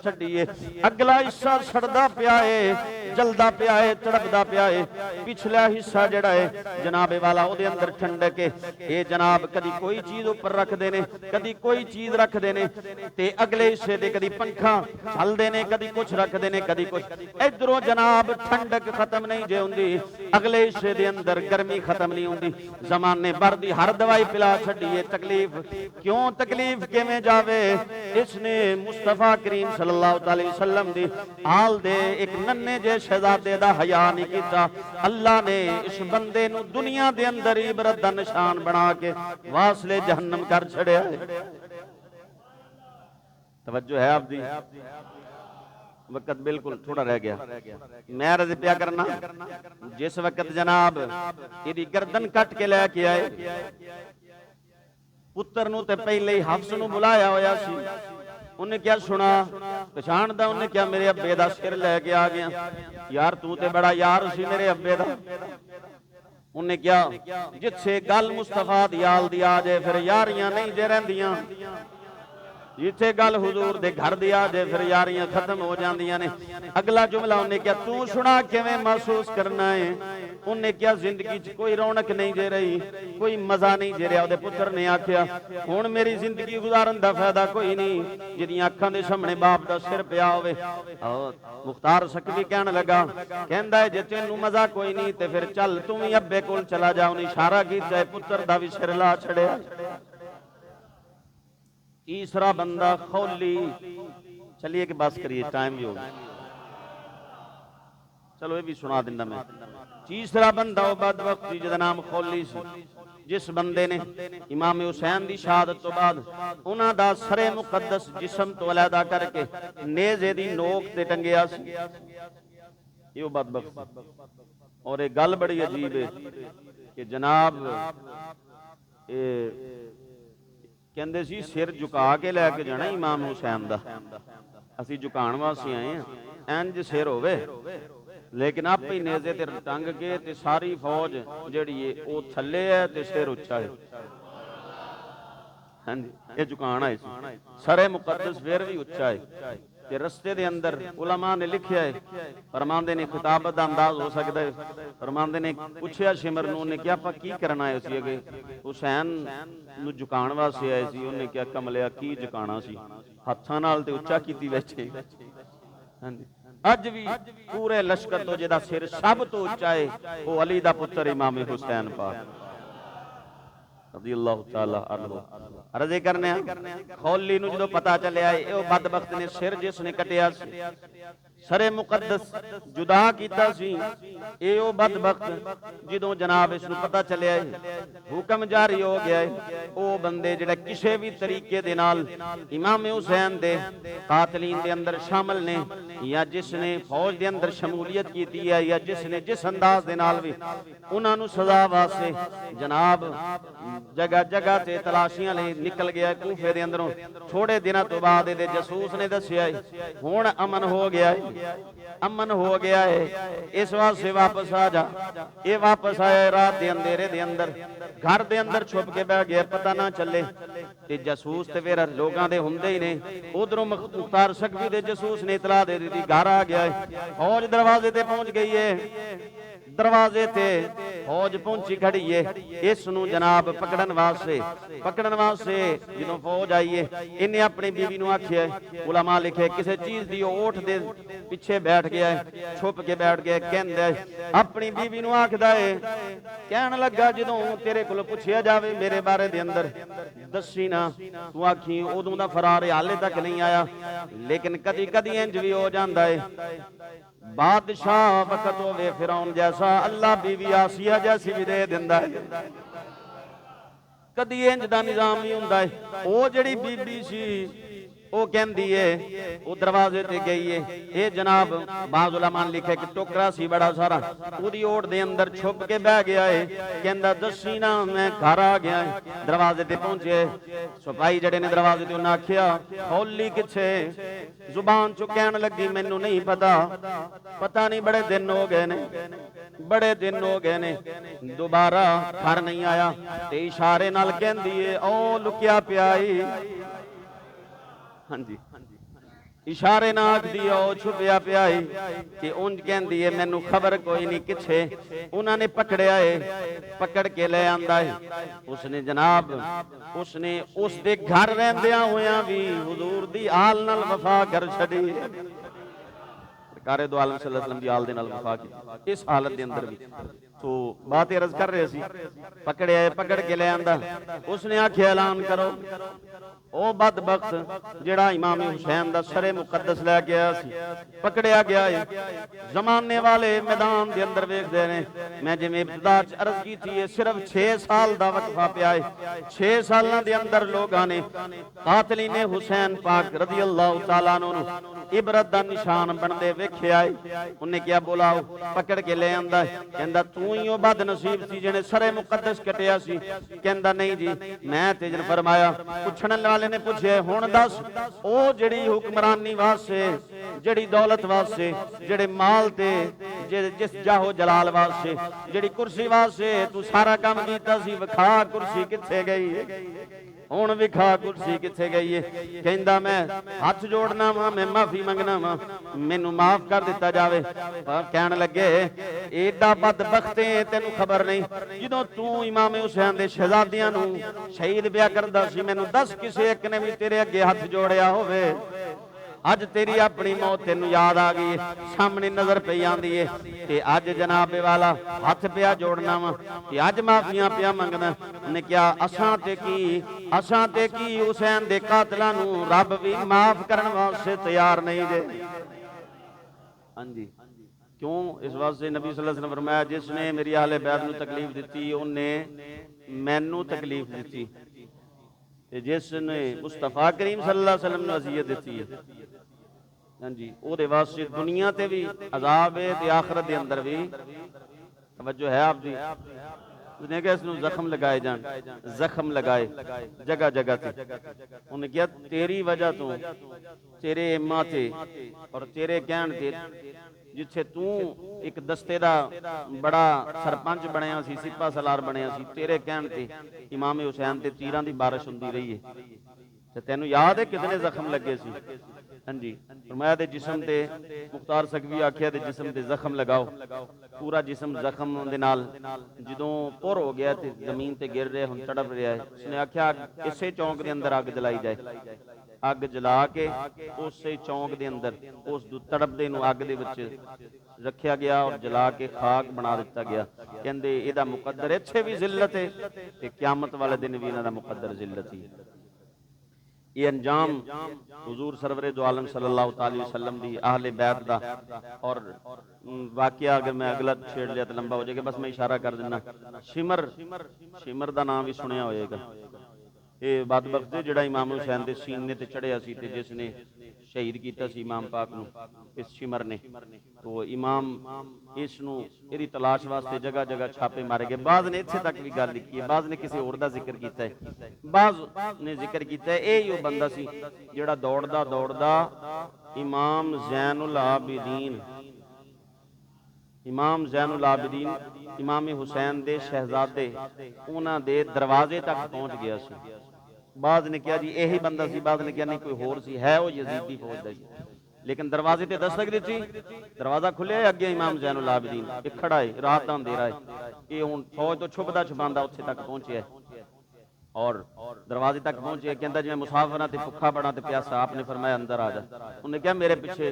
छड़ी है, अगला हिस्सा सड़दा पिया है, जलदा पिया है, तड़पदा पिया है। पिछला हिस्सा जिहड़ा है जनाबे वाला उहदे अंदर ठंडक है। ये जनाब कदी कोई चीज उपर रखते ने, कदी कोई चीज रखते ने, ते अगले हिस्से दे कदी पंखा चलते ने, कदी कुछ रखते ने, कदी कुछ। इधरों जनाब ठंडक खत्म नहीं जे हुंदी, अगले हिस्से दे अंदर गर्मी खत्म नहीं हुंदी। जमाने भर दी हर दवाई पिला छड्डी, तकलीफ क्यों, तकलीफ किवें जावे। इसने मुस्तफा करीम सल्लल्लाहु अलैहि वसल्लम दी आल दे एक नन्हे जे शहजादे दा हया नहीं कीता। अल्लाह ने इस बंदे नू दुनिया दे अंदर इबरत दा निशान बना के वासले जहन्नम कर छड़िया है। तवज्जो है आप दी? वक्त बिल्कुल थोड़ा रह गया। मैं रज़ पिया करना, जिस वक्त जनाब इहदी गर्दन कट के लैके आए, पुत्र नू ते पहले ही हफ्स नू बुलाया होया सी। उन्हें क्या सुना, पछाणदा? उन्हें क्या मेरे अब्बे दा सिर लैके आ गया। यार तू ते बड़ा यार सी मेरे अब्बे दा। उन्हें क्या, जिथे गल मुस्तफा दी आल दी आ जाए फिर यारियां नहीं जे रहिंदियां, जिथे गल हुजूर दे घर दी आ जाए फिर यारियां खत्म हो जांदियां ने। अगला जुमला उन्हें क्या, तू सुना किवें महसूस करना है। उन्हें क्या, जिंदगी च कोई रौनक नहीं जे रही, कोई मजा नहीं जे रहा। पुत्र ने आख्या, हुण मेरी जिंदगी गुजारन दा फायदा कोई नहीं जिहदियां अखां दे सामने बाप दा सिर पिया होवे। मुख्तार सकवी कहन लगा, कहंदा है जे तैनूं मजा कोई नहीं ते फिर चल तू भी अब्बे कोल चला जा। उन्हें इशारा कीता, पुत्र दा भी सिर ला छड़िया। तीसरा बंदा खौली। चलिए कि बस करिए, टाइम भी हो गया। चलो ये भी सुना दिना मैं। तीसरा बंदा वो बदबख्त जिहदा नाम खौली सी, जिस बंदे ने इमाम हुसैन दी शहादत तो बाद उन्हां दा सरे मुकद्दस जिस्म तो अलहदा करके नेज़े दी नोक ते टंगिया सी। ये बदबख्त। और एक गल बड़ी अजीब है कि जनाब कहंदे सी सिर झुका के लैके जाना इमाम हुसैन दा। असीं झुकाण वास्ते आए हैं, इंज सिर होवे, लेकिन आप ही नेज़े ते टंग के ते सारी फौज जिहड़ी है वो थल्ले है ते सिर उच्चा है। हाँ जी, ये झुकाण आए सी। सरे मुकद्दस फिर भी उच्चा है। ते रस्ते दे अंदर उलमा ने लिखिया है, फरमांदे ने खिताबत दा अंदाज हो सकता है। फरमांदे ने पुछया शिमर नूं, ने क्या आपां की करना आए सी? अगे हुसैन नूं झुकाण वास्ते आए सी। उन्हें क्या, कमलिया की झुकाना सी, हत्थां नाल ते उच्चा कीती बैठे। हाँ जी, अज भी पूरे लश्कर तो जिहदा सिर सब तो उच्चा है वो अली दा पुत्र इमाम हुसैन पाक रज़ियल्लाहु तआला अन्हु। अर्ज़ करने खौली नूं जदों पता चलिया ये बदबख्त ने सिर जिसने कटिया सरे मुकद्दस जुदा कीता सी, ये ओ बदबख्त जदों जनाब इसनूं पता चलिया हुक्म जारी हो गया है, ओ बंदे जिहड़े किसी भी तरीके दे नाल इमाम हुसैन दे कातलीन दे अंदर शामिल ने, या जिसने फौज दे अंदर शमूलियत की है, या जिसने जिस अंदाज दे नाल भी उन्हां नूं सज़ा वास्ते जनाब जगह जगह ते तलाशियां ले निकल गया कूफे दे अंदरों। थोड़े दिनों तो बाद इहदे जसूस ने दस्सिया हुण अमन हो गया है, अमन हो गया है, इस वास्ते वापस आ जा। ये वापस आया रात दे अंधेरे दे अंदर, घर दे अंदर छुप के बह गया, पता ना चले। ते जसूस ते फिर लोगां दे हुंदे ही ने। उधरों मुख्तार सकवी दे जसूस ने इतला दे दी घर आ गया है, फौज दरवाजे ते पहुंच गई है। दरवाजे ते फौज पहुंची खड़ी है, इस नूं जनाब पकड़न वास्ते जदों फौज आई है, इन्हें अपनी बीवी नूं आखिया, उलमा लिखे किसी चीज दी ओठ दे पिछे बैठ गया है, छुप के बैठ गया। कहंदा है अपनी बीवी नूं आखदा है, कहन लगा जदों तेरे कोल पुछया जावे मेरे बारे दे अंदर दसी ना, तू आखी उदों दा फरार हाले तक नहीं आया। लेकिन कदी कदी इंज भी हो जांदा है, बादशाह वक्त होवे फिरौन जैसा, अल्लाह बीवी आसिया जैसी भी दे दिंदा है। कदी इंज दा निजाम ही हुंदा है। ओ जिहड़ी बीबी सी वो कहंदी है, वो दरवाजे ते गई है, ये जनाब बाज़ उलमा ने लिखे कि टोकरा सी बड़ा सारा, उहदी ओट दे अंदर छुप के बह गया है। कहंदा दसी ना मैं घर आ गया है। दरवाजे ते पहुंचे, सिपाही जड़े ने दरवाजे ते उन्हें आखिया खौली किथे? जुबान चो कहन लगी मैनू नहीं पता, पता नहीं बड़े दिन हो गए ने, बड़े दिन हो गए ने दोबारा घर नहीं आया। ते इशारे नाल कहंदी है ओ लुकिया पिया। हाँ जी, इशारे ना आखदी ओ छुपिया पिया है कि उंज कहंदी है मैनू खबर कोई नहीं किथे उन्होंने पकड़िया है पकड़ के ले आंदा है उसने जनाब उसने उस दे घर रहंदिया होया भी हुजूर दी आल नाल वफा कर छड़ी सरकारे दो आलम सल्लल्लाहु अलैहि वसल्लम दी आल दे नाल वफा की इस हालत दे अंदर भी तो बात अर्ज कर रहे सी पकड़िया है पकड़ के ले आंदा उसने आख्या ऐलान करो ओ बदबख्त जिहड़ा इमाम हुसैन दा सरे मुकद्दस लै के आया सी पकड़िया गया है जमाने वाले मैदान दे अंदर वेखदे ने मैं जिवें इब्तिदा च अर्ज की थी सिर्फ 6 साल दा वक्फा पिया है 6 सालां दे अंदर लोगां ने कातलीने हुसैन पाक रज़ी अल्लाह तआला अन्हु इबरत दा निशान बनदे वेखिया है उन्हें क्या बुलाओ पकड़ के ले आंदा कहंदा तू ही ओ बद नसीब सी जिहने सरे मुकद्दस कटिया सी कहंदा नहीं जी मैं ते जन फरमाया पुछण वाले ने पूछे हुण दस ओ जिहड़ी हुक्मरानी वास्ते जिहड़ी दौलत वास्ते जिहड़े माल ते जिस जाहो जलाल वास्ते जिहड़ी कुर्सी वास्ते तू सारा काम कीता सी विखा कुर्सी किथे गई हुण विखा कुर्सी किथे गई है कहंदा मैं हाथ जोड़ना वा मैं माफी मंगना वा मैनू माफ कर दिता जावे कहण लगे एडा बदबख्त है तेनू खबर नहीं जदों तू इमाम हुसैन दे शहजादियां नू शहीद बिया करदा सी मैनू दस किसे एक ने भी तेरे अगे हाथ जोड़िया होवे अज तेरी अपनी मौत तेनू याद आ गई है सामने नजर पई आंदी है ते अज जनाबे वाला हाथ पिया जोड़ना वा ते अज माफियां पिया मंगना उन्हें क्या असां ते की हुसैन दे कातलां नू रब भी माफ करन वास्ते तैयार नहीं जे हां जी क्यों इस वास्ते नबी सल्लल्लाहु अलैहि वसल्लम फरमाया जिसने मेरी अहले बैत नू तकलीफ दिती उन्ने मैनू तकलीफ दिती ते जिसने मुस्तफा करीम सल्लल्लाहु अलैहि वसल्लम नू अज़ियत दिती है हाँ जी ओदे वास्ते दुनिया ते भी अजाब है ते आखिरत दे अंदर भी तवज्जो है आप दी उसने कहा इसनू जख्म लगाए जान जख्म लगाए जगह जगह ते उन्हें क्या तेरी वजह तो तेरे इम्मा ते और तेरे कहण ते जिथे तू एक दस्ते दा बड़ा सरपंच बनया सी सिपा सलार बनया सी तेरे कहण ते इमाम हुसैन ते तीरां दी बारिश हुंदी रही है ते तैनू याद है कितने जख्म लगे सी हाँ जी फरमाया दे जिस्म ते मुख्तार सकवी आख्या दे जिस्म ते जख्म लगाओ पूरा जिस्म जख्म दे नाल जदों पुर हो गया ते जमीन ते गिर रहा हुण तड़प रहा है उसने आख्या इसे चौंक दे अंदर अग जलाई जाए अग जला के उस चौंक दे अंदर उस तड़पदे नूं अग दे विच रखिया गया और जला के खाक बना दिता गया कहंदे इहदा मुकद्दर इत्थे भी जिल्लत है ते क़यामत वाले दिन भी इन्हां दा मुकद्दर जिल्लत ही ये अंजाम हुजूर सरवरे दो आलम सल्लल्लाहु अलैहि वसल्लम दी अहले बैत दा और वाकया अगर मैं अगला छेड़ लिया तो लंबा हो जाएगा बस मैं इशारा कर देना शिमर दा नाम भी सुनिया होएगा ये बदबख्त जिहड़ा इमाम हुसैन दे सीने ते चढ़िया सी ते जिसने शहीद किया सी इमाम पाक नू इस शिमर ने तो इमाम इसनू इहदी तलाश वास्ते जगह जगह छापे मारे गए बाज़ ने इत्थे तक भी गल लिखी है बाज़ ने किसी होर दा जिक्र किया है बाज़ ने जिक्र किया है यही वो बंदा सी जिहड़ा दौड़दा दौड़दा इमाम ज़ैनुल आबिदीन इमाम हुसैन दे शहजादे उन्हां दे दरवाजे तक पहुंच गया सी बाज़ ने कहा जी यही बंदा सी बाज़ ने कहा नहीं कोई होर सी है वो यजीदी फौज दा जी लेकिन दरवाजे ते दस्तक दी दरवाजा खुलिया अगे इमाम ज़ैनुल आबिदीन ये खड़ा है रात दा अंधेरा है ये हुण फौज तो छुपदा छुपांदा उत्थे तक पहुंचे और दरवाजे तक पहुंचे कहता जिवें मुसाफिर ते भुखा बड़ा ते प्यासा आपने फरमाया अंदर आ जा उन्हें कहा मेरे पीछे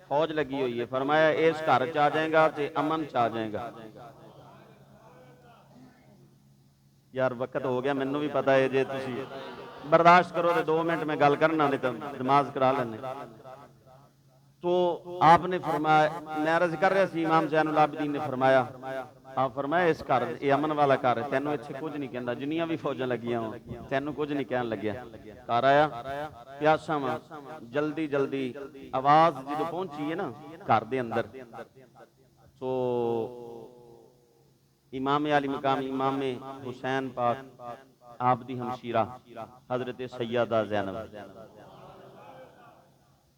फौज लगी हुई है फरमाया इस घर च आ जाएगा ते अमन च आ जाएगा यार वक्त हो गया मैनू भी पता है जे तुसी बर्दाश्त करो तो 2 मिनट में गल करना नहीं तो नमाज करा लेने तो आपने फरमाया मैं अर्ज कर रहा सी इमाम ज़ैनुल आबिदीन ने फरमाया आप फरमाया इस घर ये अमन वाला घर है तेनों इत्थे कुछ नहीं कहता जिन्नियां भी फौजां लगियां हो तेनों कुछ नहीं कहन लग्या घर आया प्यासा वा जल्दी जल्दी आवाज जो पहुंची है ना घर दे अंदर तो इमाम अली मकाम इमाम हुसैन पाक आप दी हमशीरा हजरत सैयदा ज़ैनब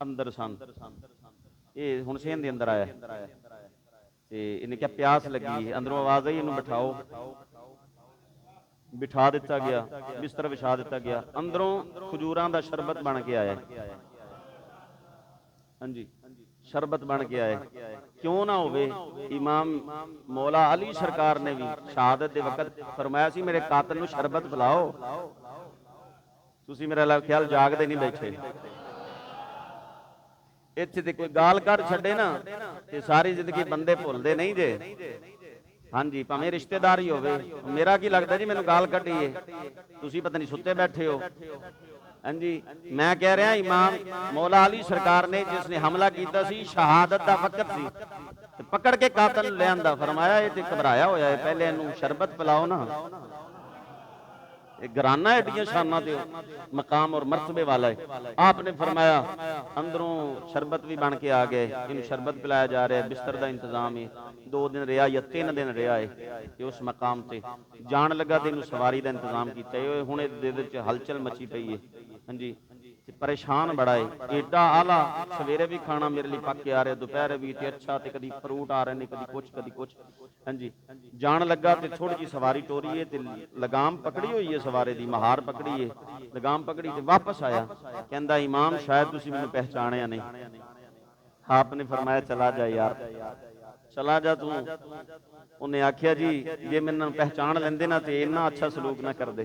अंदर सन ये हुण सेन दे अंदर आया ते इन्हें क्या प्यास लगी है अंदरों आवाज आई इन्हू बिठाओ बिठा दिता गया बिस्तर बिछा दिता गया अंदरों खजूरां दा शरबत बन के आया ਹਾਂਜੀ शरबत बन के आए। क्यों ना होवे, इमाम मौला अली सरकार ने भी शहादत के वक्त फरमाया सी मेरे कातिल नूं शरबत पिलाओ। तुसीं मेरा ख्याल जागदे नहीं बैठे। इत्थे ते कोई गाल कर छड्डे ना ते सारी जिंदगी बंदे भुलदे नहीं जे। हाँ जी, भावें रिश्तेदार ही होवे। मेरा की लगता जी मैनूं गाल कड्ढी है, तुसीं पता नहीं सुत्ते बैठे हो। हाँ जी, मैं कह रहा इमाम मौला अली सरकार ने जिसने हमला किया सी शहादत का वक्त सी, पकड़ के कातल ले आंदा, फरमाया ये ते घबराया होया है, पहले इनू शरबत पिलाओ ना। घराना एडियां शाना दे मकाम और मरतबे वाला है। आपने फरमाया अंदरों शरबत भी बन के आ गए, इन शरबत पिलाया जा रहा है, बिस्तर का इंतजाम है। 2 दिन रहा या 3 दिन रहा है उस मकाम से जान लगा तो इन सवारी का इंतजाम किया। हुण हलचल मची पई है। हाँ जी, परेशान बड़ा है, एडा आला सवेरे भी खाना मेरे लिए पक के आ रहा, दोपहर भी ते अच्छा, ते कदी फ्रूट आ रहे ने, कदी कुछ कदी कुछ। हाँ जी, जान लगा तो थोड़ी जी सवारी टोरी है, लगाम पकड़ी हुई है सवारे की, महार पकड़ी है, लगाम पकड़ी तो वापस आया, कहता इमाम शायद तुसी मैनूं पहचानिया नहीं। आपने फरमाया चला जा यार, चला जा तू। उन्हें आख्या जी जे मैनूं पहचान लेंदे ना तो इन्ना अच्छा सलूक ना करदे,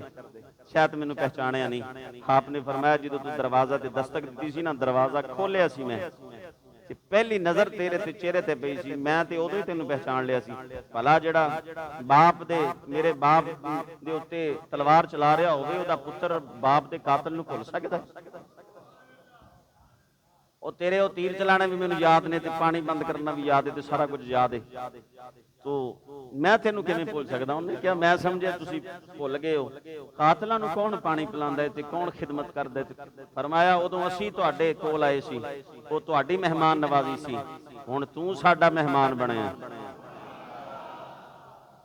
शायद मैनूं पहचानिया नहीं। आपने फरमाया जो तू दरवाजा ते दस्तक दी सी ना, दरवाजा खोलिया सी मैं, पहली नज़र तेरे ते चेहरे ते पई सी, मैं ते उदों ही तैनूं पहचान लिया सी। भला जिहड़ा बाप दे मेरे बाप दे उत्ते तलवार चला रहा होवे, उहदा पुत्र बाप दे कातल नूं भुल सकदा? ਉਹ तेरे ਉਹ तीर चलाने भी मैनूं याद ने, ते पानी बंद करना भी याद है, ते सारा कुछ याद है, तो मैं तेनों किवें भुल सकदा? उन्हें कहा मैं समझिया तुसीं भुल गए हो, कातलां नूं कौन पानी पिलांदा है ते कौन खिदमत करदा है। फरमाया उदों असीं तुहाडे कोल आए सी, ਉਹ तुहाडी मेहमान नवाजी सी, हुण तूं साडा मेहमान बणिया।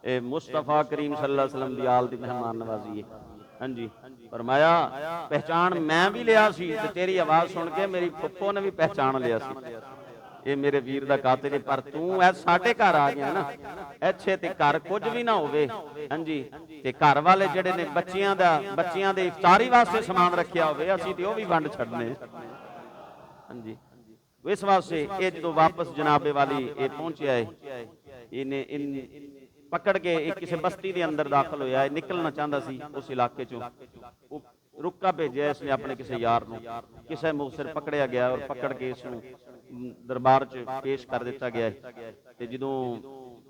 ਇਹ मुस्तफा करीम सल्लल्लाहु अलैहि वसल्लम दी आल दी मेहमान नवाजी है। हाँ जी, फरमाया पहचान मैं भी लिया सी, ते तेरी आवाज सुन के मेरी फुफ्फो ने भी पहचान लिया सी, ये मेरे वीर दा कातिल है। पर तू ऐ साडे घर आ गया ना, इत्थे ते घर कुछ भी ना होवे। हाँ जी, ते घर वाले जिहड़े ने बच्चियां दे इफ्तारी वास्ते समान रखिया होवे, असीं ते ओह भी वंड छड्डने। हाँ जी, इस वास्ते ये जो वापस जनाबे वाली ये पहुंचिया है, इन्हें पकड़ के एक किसी बस्ती के अंदर दाखिल होया, निकलना चाहता सी उस इलाके चों, रुका भेजा इसने अपने किसी यार नूं, किसी मुखसिर पकड़िया गया और पकड़ के इसनूं दरबार च पेश कर दिता गया। ते जदों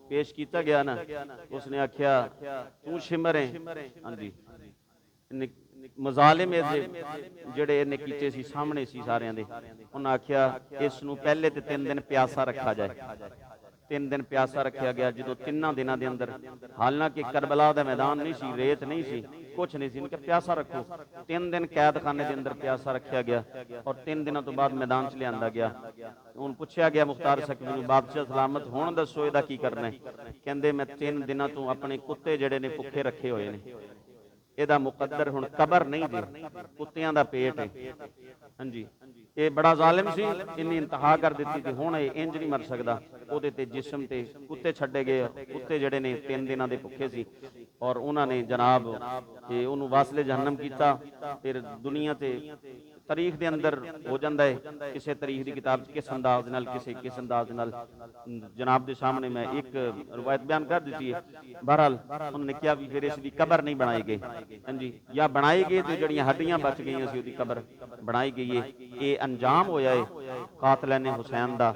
पेश किया गया ना, उसने आख्या तू शिमर है। हाँ जी, मजालिम जिहड़े इन्हें कीते सी सामने सी सारियां दे, उन्हें आख्या इसनूं पहले ते 3 दिन प्यासा रखा जाए। 3 दिन प्यासा रखा गया। जो 3 दिनों के अंदर, हालांकि करबला का मैदान नहीं सी, रेत नहीं सी, कुछ नहीं सी, इनके प्यासा रखो। 3 दिन कैद खाने के अंदर प्यासा रखा गया और 3 दिनों तो बाद मैदान च लिया गया। हुण पुछया गया मुख्तार सकवी नूं, बादशाह सलामत हुण दसो इहदा की करना है? कहंदे मैं 3 दिनों तो अपने कुत्ते जिहड़े ने भुखे रखे हुए ने, ਇਹਦਾ मुकद्दर हुण कबर नहीं दे, कुत्तियां दा पेट है। हाँ जी, ये बड़ा जालिम सी, इन्नी इंतहा कर दी थी, हुण इंज नहीं मर सकदा। ਉਹਦੇ ਤੇ जिस्म ते कुत्ते छड्डे गए, कुत्ते जिहड़े ने 3 दिनों के भुखे सी और उन्होंने जनाब ये उन्होंने वासले जहन्नम किया। फिर दुनिया ते तारीख के अंदर हो जाता है, किसी तारीख की किताब किस अंदाज नाल किस अंदाज नाल जनाब के सामने मैं एक रवायत बयान कर दी है। बहरहाल उन्होंने कहा भी फिर इसकी कबर नहीं बनाई गई। हाँ जी, या बनाई गई तो जड़ियाँ हड्डियां बच गई सी, उसकी कबर बनाई गई है। ये अंजाम होया है कातलाने हुसैन का।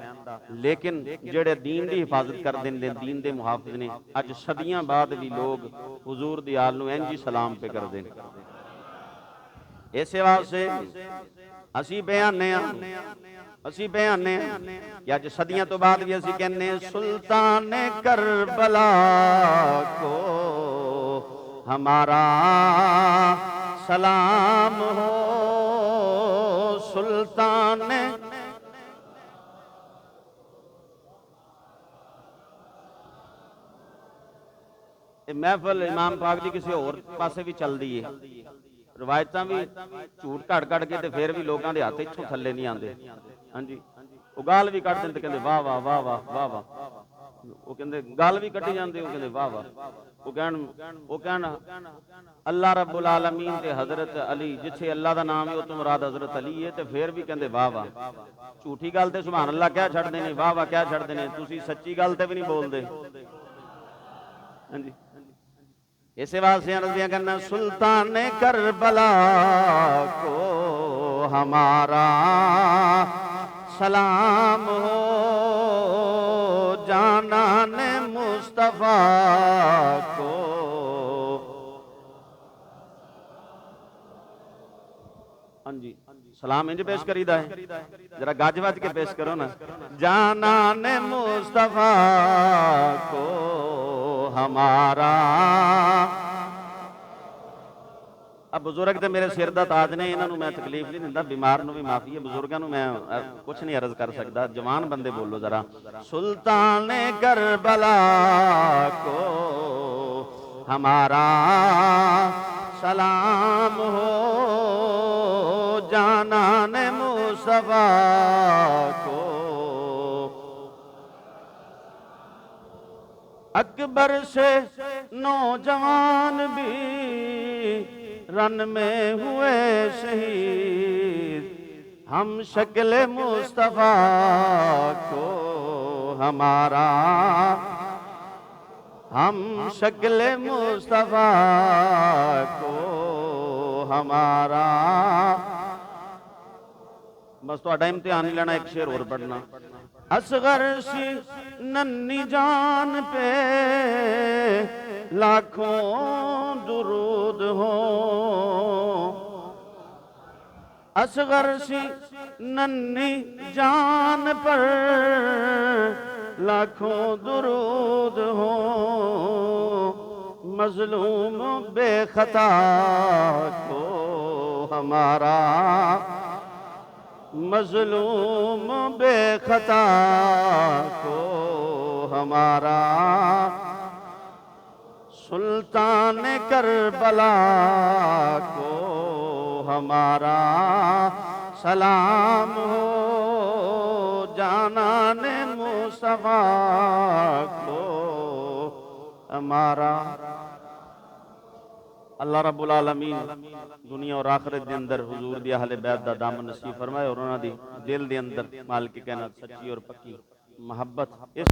लेकिन जेड़े दीन की हिफाजत कर देंगे, दीन के मुहाफिज ने, अज सदियां बाद भी लोग हुजूर दी आल नूं इंज ही सलाम पे करते हैं। इस वास्ते असी बयाने कि अज सदियां तो बाद भी असी कहने सुल्तान करबला को हमारा सलाम हो, सुल्तान महफिल इमाम पाक जी किसी होर पासे भी चलती है, रवायत भी झूठ घड़ घड़ के फिर भी लोगों के हाथ इत्थों थले नहीं आते। हाँ जी, वो गाल भी कट देते, कहते वाह वाह वाह वाह वाह वाह, वो कहते गाल भी कटी जाते, वो कहते वाह वाह। वो कहन अल्लाह रब्बुल आलमीन ते हजरत अली, जिथे अल्लाह का नाम है उस तो मुराद हजरत अली है, तो फिर भी कहते वाह वाह। झूठी गल तो सुभान अल्लाह क्या छड्डदे ने, वाह वाह क्या छड्डदे ने, तुसीं सच्ची गल ते भी नहीं बोलते। हाँ जी, इसे वास्ते अर्ज़ियां करना, सुल्तान करबला को हमारा सलाम हो, जानान मुस्तफ़ा को। हाँ जी, सलाम इंज पेश करीदा है, जरा गज वज के पेश करो ना। जानान मुस्तफ़ा को हमारा। अब बुजुर्ग तो मेरे सिर का ताज ने, इन्हों मैं तकलीफ नहीं दिंदा, बीमार नूं भी माफी है, बुजुर्गों नूं मैं कुछ नहीं अर्ज कर सकता। जवान बंदे बोलो जरा। सुल्तान करबला को हमारा सलाम हो, जानान मुस्तफ़ा को। अकबर से नौजवान भी रन में हुए शहीद, हम शक्ल मुस्तफ़ा को हमारा, हम शक्ल मुस्तफ़ा को हमारा। बस तो इम्तिहान नहीं लेना, एक शेर और पढ़ना। असगर सी नन्नी जान पे लाखों दुरूद हो, असगर सी नन्नी जान पर लाखों दुरूद हो, मजलूम बेखता को हमारा, मजलूम बेखता को हमारा। सुल्तान करबला को हमारा सलाम हो, जानान मुस्तफ़ा को हमारा। अल्लाह रब्बुल आलमीन दुनिया और आखिरत के अंदर हुजूर दी अहले बैत दा दामन नसीब फरमाए और उन्हां दी दिल दे अंदर मालिक कहना सच्ची और पक्की मोहब्बत इस